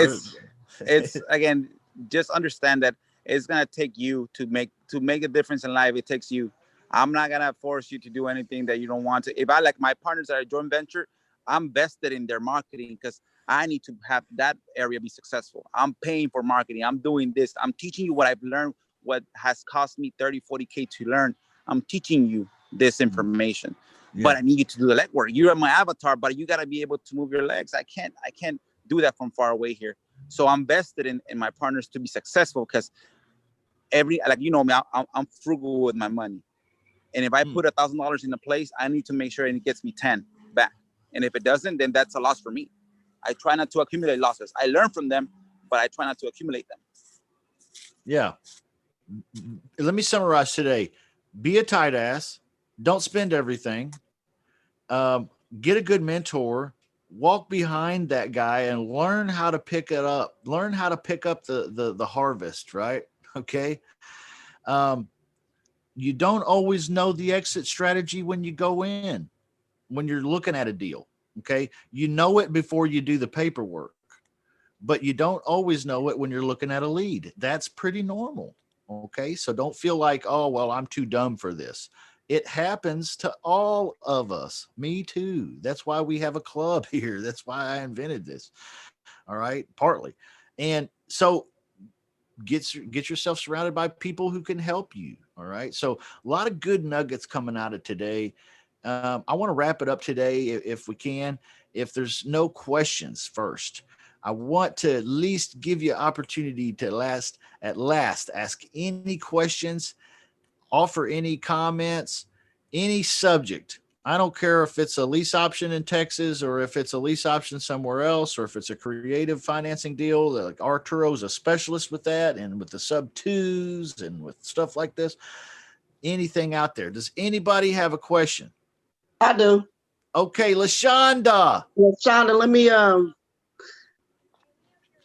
It's again, just understand that it's gonna take you to make a difference in life. It takes you. I'm not gonna force you to do anything that you don't want to. If I, like my partners that are joint venture, I'm vested in their marketing because I need to have that area be successful. I'm paying for marketing. I'm doing this. I'm teaching you what I've learned, what has cost me 30, 40K to learn. I'm teaching you this information, but I need you to do the legwork. You're my avatar, but you got to be able to move your legs. I can't do that from far away here. So I'm vested in my partners to be successful because like, you know me, I'm frugal with my money. And if I put $1,000 in a place, I need to make sure it gets me 10 back. And if it doesn't, then that's a loss for me. I try not to accumulate losses. I learn from them, but I try not to accumulate them. Yeah. Let me summarize today. Be a tight ass. Don't spend everything. Get a good mentor. Walk behind that guy and learn how to pick it up. Learn how to pick up the harvest, right? Okay. You don't always know the exit strategy when you go in, when you're looking at a deal. Okay. You know it before you do the paperwork, but you don't always know it when you're looking at a lead. That's pretty normal. Okay. So don't feel like, oh, well, I'm too dumb for this. It happens to all of us. Me too. That's why we have a club here. That's why I invented this. All right. Partly. And so get yourself surrounded by people who can help you. All right. So a lot of good nuggets coming out of today. I want to wrap it up today if we can. If there's no questions first, I want to at least give you an opportunity to at last ask any questions, offer any comments, any subject. I don't care if it's a lease option in Texas or if it's a lease option somewhere else, or if it's a creative financing deal. Like Arturo is a specialist with that, and with the sub twos and with stuff like this. Anything out there? Does anybody have a question? I do. Okay, LaShonda. LaShonda, let me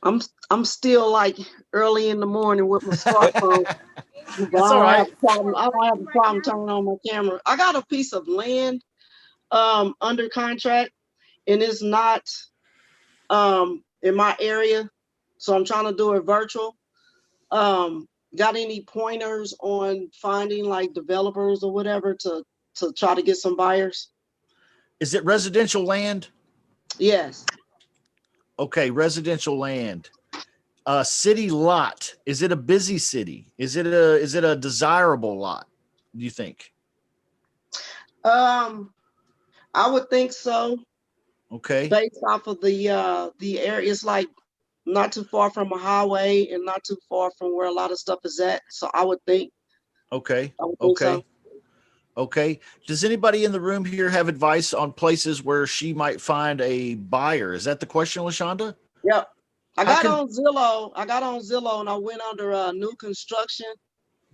I'm still like early in the morning with my smartphone. That's all right. I don't have a problem turning on my camera. I got a piece of land under contract, and it's not in my area, so I'm trying to do it virtual. Got any pointers on finding like developers or whatever to try to get some buyers? Is it residential land? Yes. Okay, residential land. City lot. Is it a busy city? Is it a desirable lot, do you think? I would think so. Okay. Based off of the area, it's like not too far from a highway and not too far from where a lot of stuff is at. So I would think. Okay. I would think so. Okay. Does anybody in the room here have advice on places where she might find a buyer? Is that the question, LaShonda? Yep. I got on Zillow and I went under new construction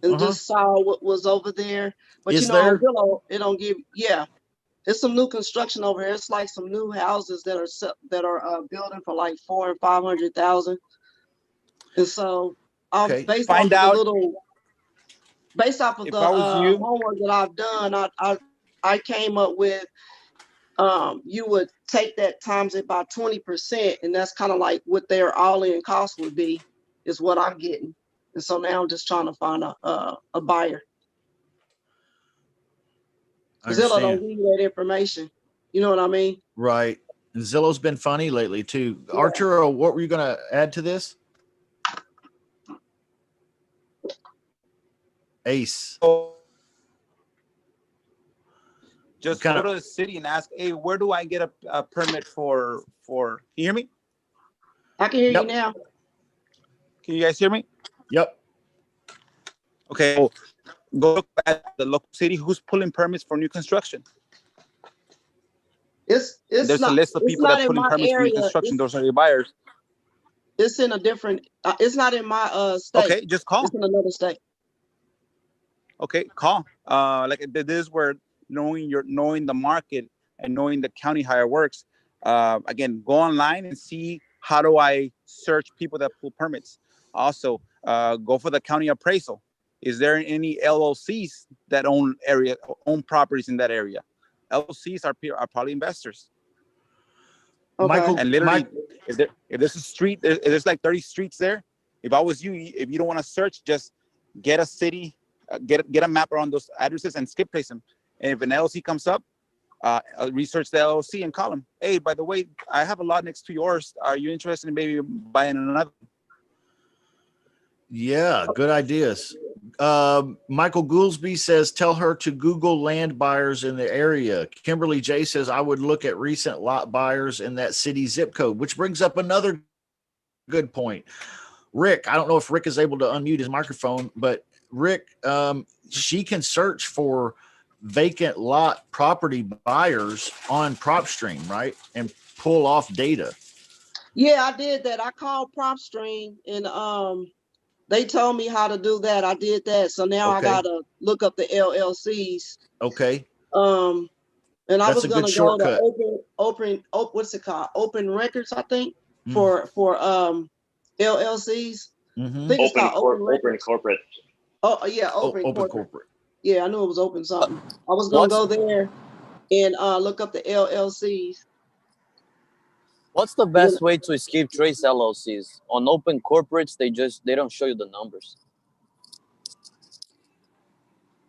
and just saw what was over there. But Is on there? Zillow, it don't give. Yeah, there's some new construction over here. It's like some new houses that are building for like 400,000 and 500,000. And so, based off of the homework that I've done, I came up with you would take that times it by 20%, and that's kind of like what their all-in cost would be, is what I'm getting. And so now I'm just trying to find a buyer. Zillow don't give you that information. You know what I mean? Right. And Zillow's been funny lately too. Yeah. Arturo, what were you going to add to this? Ace. Just go to the city and ask, hey, where do I get a permit for? Can you hear me? I can hear you now. Can you guys hear me? Yep. Okay. So go look at the local city who's pulling permits for new construction. There's a list of people that pulling permits for new construction. Those are your buyers. It's in a different. It's not in my state. Okay, just call. It's in another state. Okay, call. Like this is where knowing the market and knowing the county how it works. Again, go online and see how do I search people that pull permits. Also, go for the county appraisal. Is there any LLCs that own properties in that area? LLCs are probably investors. Okay. Michael, and literally, if there's a street, if there's like 30 streets there. If I was you, if you don't want to search, just get a city, get a map around those addresses and skip place them. And if an LLC comes up, research the LLC and call them. Hey, by the way, I have a lot next to yours. Are you interested in maybe buying another? Yeah, good ideas. Michael Goolsby says, tell her to Google land buyers in the area. Kimberly J says, I would look at recent lot buyers in that city zip code, which brings up another good point. Rick, I don't know if Rick is able to unmute his microphone, but Rick, she can search for vacant lot property buyers on PropStream, right? And pull off data. Yeah, I did that. I called PropStream and they told me how to do that. I did that. So now I Okay. gotta look up the LLCs. Okay. And I That's was a good gonna go shortcut. to what's it called? Open Records, I think, Mm. for LLCs. I Mm-hmm. think it's called Open Open Records. corporate. Oh yeah, Open Open Corporate. corporate. Yeah, I knew it was open something. I was gonna go there and look up the LLCs. What's the best way to escape trace LLCs? On open corporates, they don't show you the numbers.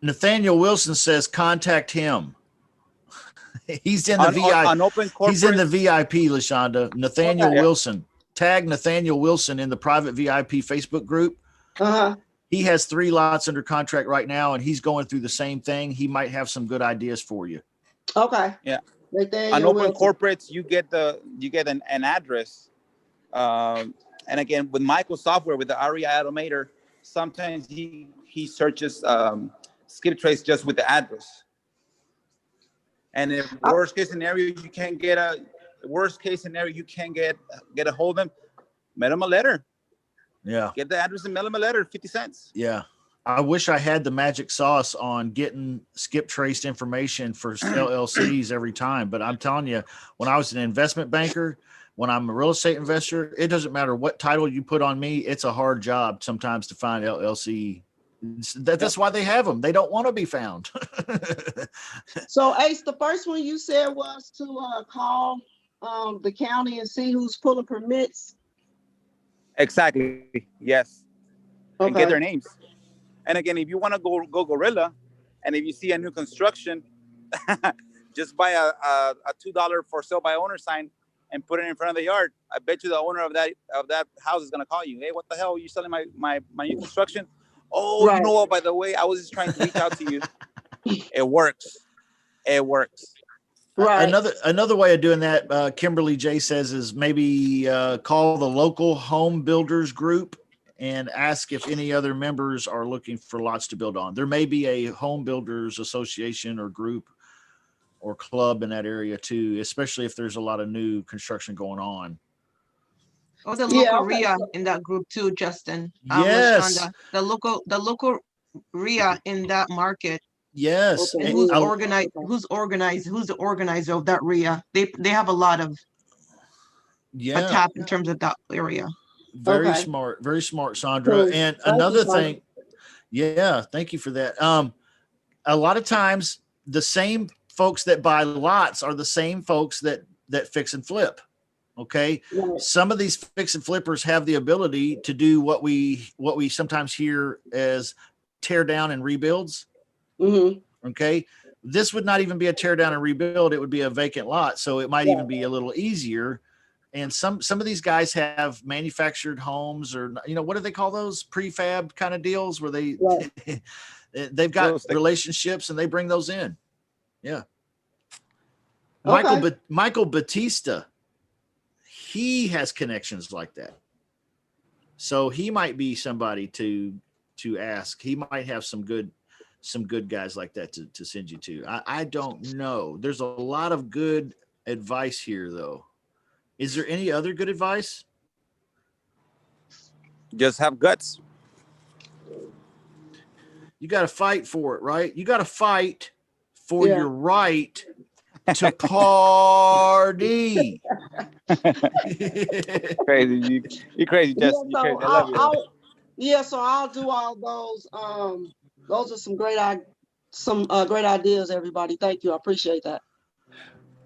Nathaniel Wilson says contact him. He's in the VIP. On open corporate. He's in the VIP, LaShonda. Nathaniel Wilson. Tag Nathaniel Wilson in the private VIP Facebook group. Uh-huh. He has 3 lots under contract right now, and he's going through the same thing. He might have some good ideas for you. Okay. Yeah. Nathaniel on open Wilson. corporates, you get an address. And again, with Michael's software, with the REI Automator, sometimes he searches skip trace just with the address. And if worst case scenario you can't get a hold of them, mail them a letter. Yeah. Get the address and mail them a letter, 50 cents. Yeah. I wish I had the magic sauce on getting skip traced information for LLCs every time. But I'm telling you, when I was an investment banker, when I'm a real estate investor, it doesn't matter what title you put on me. It's a hard job sometimes to find LLC. That's why they have them. They don't want to be found. So Ace, the first one you said was to call the county and see who's pulling permits. Exactly. Yes. Okay. And get their names. And again, if you want to go guerrilla, and if you see a new construction, just buy a $2 for sale by owner sign and put it in front of the yard. I bet you the owner of that house is gonna call you. Hey, what the hell are you selling my new construction? Oh, right. You know what? By the way, I was just trying to reach out to you. It works. It works. Right. Another way of doing that, Kimberly J says, is maybe call the local home builders group and ask if any other members are looking for lots to build on. There may be a home builders association or group or club in that area too, especially if there's a lot of new construction going on. Or the local RIA in that group too, Justin. Yes. LaShonda, the local RIA in that market. Yes. And who's the organizer of that RIA? They have a lot of a tap in terms of that area. Very smart, Sandra. Cool. And another thing, thank you for that. A lot of times the same folks that buy lots are the same folks that fix and flip. Okay. Right. Some of these fix and flippers have the ability to do what we sometimes hear as tear down and rebuilds. Mm-hmm. Okay. This would not even be a tear down and rebuild. It would be a vacant lot. So it might even be a little easier. And some of these guys have manufactured homes, or, what do they call those? Prefab kind of deals where they've got relationships and they bring those in. Yeah. Okay. Michael Batista, he has connections like that. So he might be somebody to ask. He might have some good guys like that to send you to. I don't know. There's a lot of good advice here though. Is there any other good advice? Just have guts. You got to fight for it, right? You got to fight for your right to party. Crazy. You crazy, Justin. Yeah, so crazy. I love you. So I'll do all those. Those are some great ideas, everybody. Thank you. I appreciate that.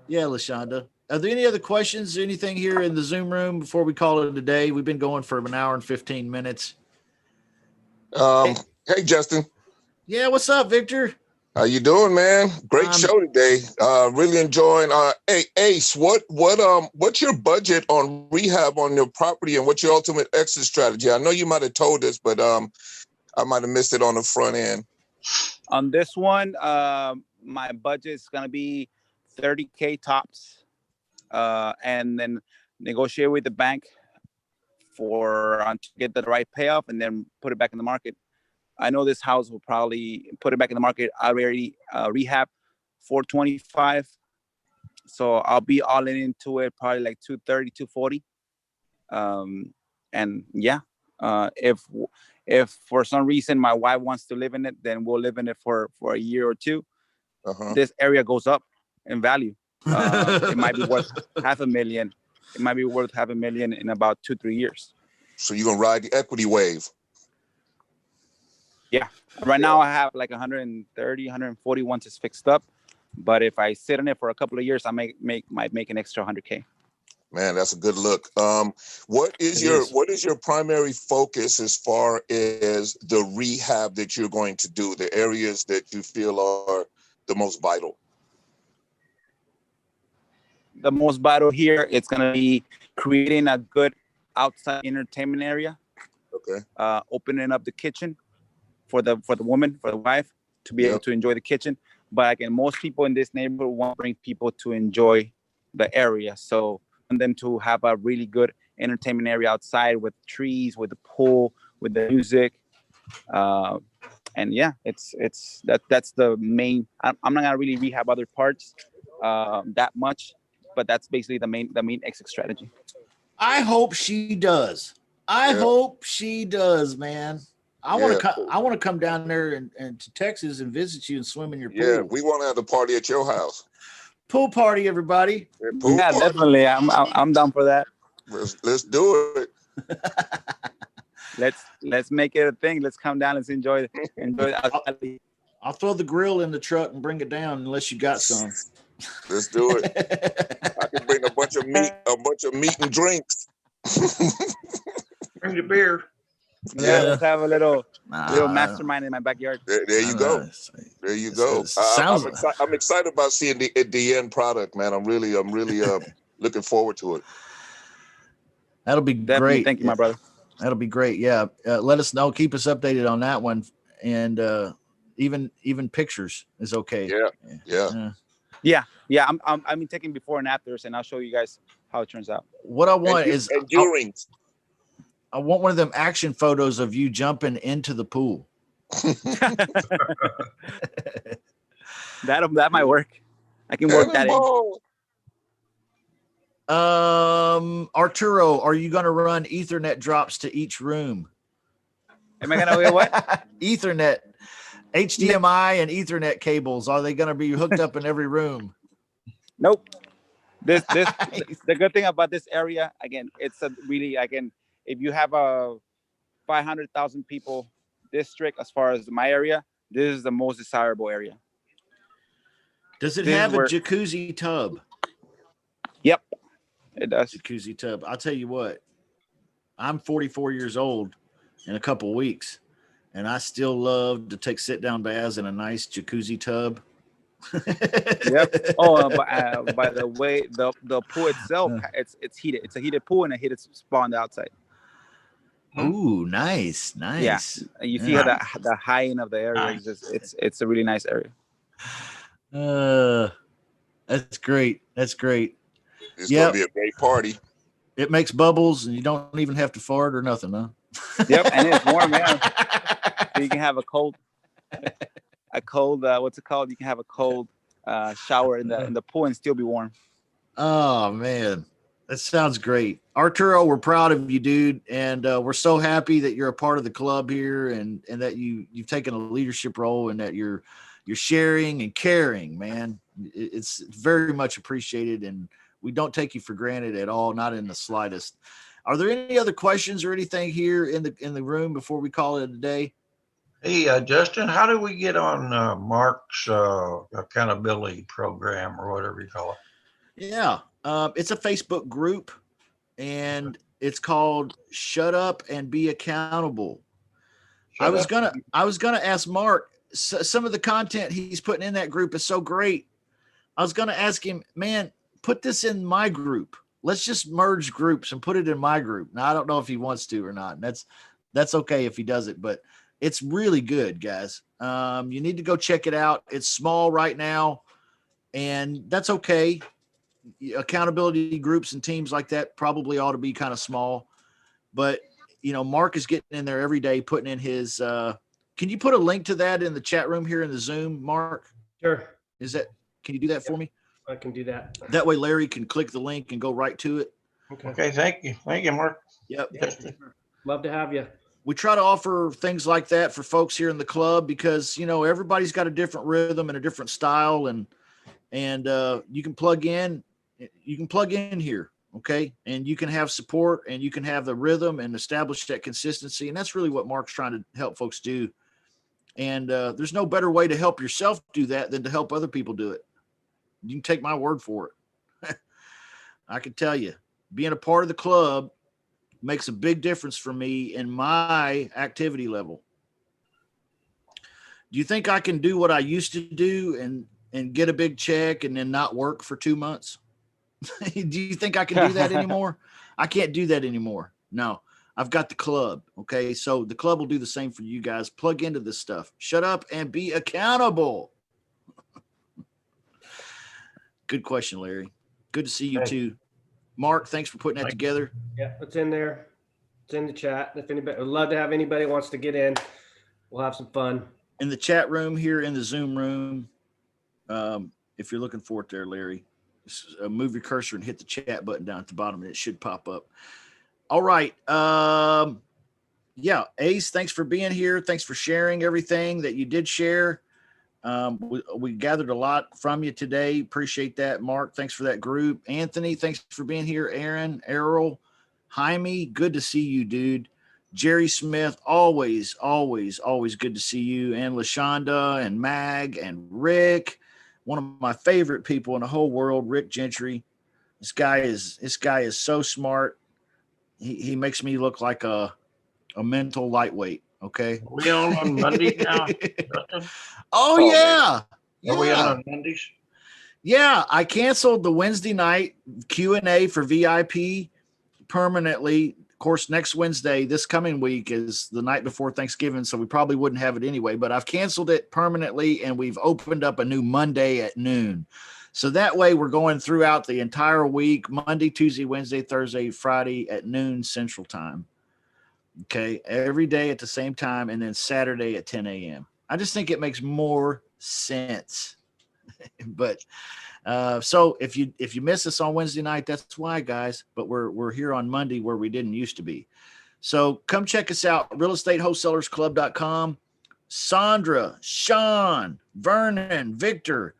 Yeah, LaShonda. Are there any other questions, anything here in the Zoom room before we call it a day? We've been going for an hour and 15 minutes. Hey, Justin. Yeah, what's up, Victor? How you doing, man? Great show today. Really enjoying. Hey, Ace, what's your budget on rehab on your property, and what's your ultimate exit strategy? I know you might have told us, but I might have missed it on the front end. On this one, my budget is gonna be $30K tops. And then negotiate with the bank to get the right payoff, and then put it back in the market. I know this house will probably put it back in the market already, rehab 425. So I'll be all into it, probably like 230, 240. And yeah, if for some reason my wife wants to live in it, then we'll live in it for a year or two. This area goes up in value. It might be worth $500,000. It might be worth $500,000 in about 2-3 years. So you're gonna ride the equity wave? Yeah. Right now I have like 130, 140 once it's fixed up. But if I sit on it for a couple of years, I might make an extra 100K. Man, that's a good look. What is your primary focus as far as the rehab that you're going to do, the areas that you feel are the most vital? The most vital here, it's going to be creating a good outside entertainment area. Okay. Opening up the kitchen for the woman, for the wife, to be able to enjoy the kitchen. But again, most people in this neighborhood want to bring people to enjoy the area. So I want them to have a really good entertainment area outside with trees, with the pool, with the music. And yeah, that's the main. I'm not gonna really rehab other parts that much, but that's basically the main exit strategy. I hope she does. I hope she does, man. I want to come down there and to Texas and visit you and swim in your pool. Yeah, we want to have the party at your house. Pool party, everybody. Pool party. Definitely. I'm down for that. Let's do it. Let's make it a thing. Let's come down. Let's enjoy it. I'll throw the grill in the truck and bring it down unless you got some. Let's do it. I can bring a bunch of meat and drinks. Bring the beer. Yeah, let's have a little mastermind in my backyard. There you go. There you go. I'm excited about seeing the end product, man. I'm really looking forward to it. That'll be great. Thank you, my brother. That'll be great. Yeah, let us know. Keep us updated on that one, and even pictures is okay. Yeah. I'm taking before and afters, and I'll show you guys how it turns out. What I want is during. I want one of them action photos of you jumping into the pool. That might work. I can work that in. Arturo, are you going to run Ethernet drops to each room? Am I going to do what? Ethernet, HDMI and Ethernet cables. Are they going to be hooked up in every room? Nope. The good thing about this area, again, it's a really, if you have a 500,000 people district, as far as my area, this is the most desirable area. Does it have a jacuzzi tub? Yep, it does. Jacuzzi tub. I'll tell you what, I'm 44 years old in a couple of weeks, and I still love to take sit-down baths in a nice jacuzzi tub. Yep. Oh, by the way, the pool itself, it's heated. It's a heated pool and a heated spa on the outside. Ooh, nice. Yeah, you see how the high end of the area is just it's a really nice area. That's great. It's gonna be a great party. It makes bubbles, and you don't even have to fart or nothing, huh? Yep, and it's warm, yeah. So you can have a cold. What's it called? You can have a cold shower in the pool and still be warm. Oh man. That sounds great. Arturo, we're proud of you, dude. And we're so happy that you're a part of the club here and that you've taken a leadership role and that you're sharing and caring, man. It's very much appreciated. And we don't take you for granted at all, not in the slightest. Are there any other questions or anything here in the room before we call it a day? Hey, Justin, how do we get on Mark's accountability program or whatever you call it? Yeah. It's a Facebook group, and it's called "Shut Up and Be Accountable." I was gonna ask Mark. Some of the content he's putting in that group is so great. I was gonna ask him, man, put this in my group. Let's just merge groups and put it in my group. Now I don't know if he wants to or not. And that's okay if he does it, but it's really good, guys. You need to go check it out. It's small right now, and that's okay. Accountability groups and teams like that probably ought to be kind of small, but Mark is getting in there every day, putting in his Can you put a link to that in the chat room here in the Zoom, Mark? Sure. Can you do that for me? I can do that. That way Larry can click the link and go right to it. Okay, thank you. Thank you, Mark. Yep. Love to have you. We try to offer things like that for folks here in the club because, everybody's got a different rhythm and a different style, and you can plug in here. Okay. And you can have support and you can have the rhythm and establish that consistency. And that's really what Mark's trying to help folks do. And there's no better way to help yourself do that than to help other people do it. You can take my word for it. I can tell you, being a part of the club makes a big difference for me in my activity level. Do you think I can do what I used to do and get a big check and then not work for 2 months? Do you think I can do that anymore? I can't do that anymore. No, I've got the club. Okay. So the club will do the same for you guys. Plug into this stuff. Shut up and be accountable. Good question, Larry. Good to see you too. Mark, thanks for putting that together. Yeah, it's in there. It's in the chat. If anybody, I'd love to have anybody wants to get in. We'll have some fun. In the chat room here in the Zoom room, if you're looking for it there, Larry, move your cursor and hit the chat button down at the bottom and it should pop up. All right. Yeah, Ace, thanks for being here. Thanks for sharing everything that you did share. We gathered a lot from you today. Appreciate that. Mark, thanks for that group. Anthony, thanks for being here. Aaron, Errol, Jaime, good to see you, dude. Jerry Smith, always good to see you. And LaShonda and Mag and Rick, one of my favorite people in the whole world, Rick Gentry. This guy is so smart. He makes me look like a mental lightweight. Okay. Are we on Monday now? Oh yeah. Are we on Mondays? Yeah, I canceled the Wednesday night Q&A for VIP permanently. Of course, next Wednesday, this coming week, is the night before Thanksgiving, so we probably wouldn't have it anyway, but I've canceled it permanently, and we've opened up a new Monday at noon. So that way we're going throughout the entire week, Monday, Tuesday, Wednesday, Thursday, Friday at noon Central Time. Okay, every day at the same time, and then Saturday at 10 a.m. I just think it makes more sense. But so if you miss us on Wednesday night, that's why, guys. But we're here on Monday where we didn't used to be. So come check us out, realestatewholesalersclub.com. Sandra, Sean, Vernon, Victor,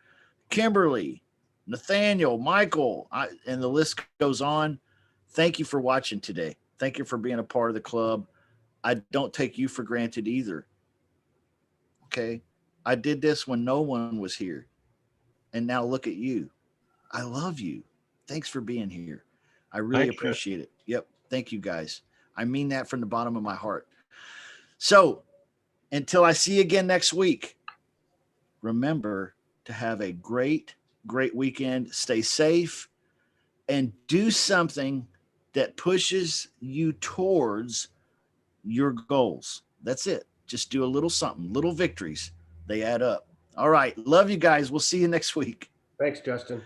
Kimberly, Nathaniel, Michael, and the list goes on. Thank you for watching today. Thank you for being a part of the club. I don't take you for granted either. Okay. I did this when no one was here. And now look at you. I love you. Thanks for being here. I really appreciate it. Yep. Thank you, guys. I mean that from the bottom of my heart. So until I see you again next week, remember to have a great weekend. Stay safe and do something that pushes you towards your goals. That's it. Just do a little something, little victories. They add up. All right. Love you guys. We'll see you next week. Thanks, Justin.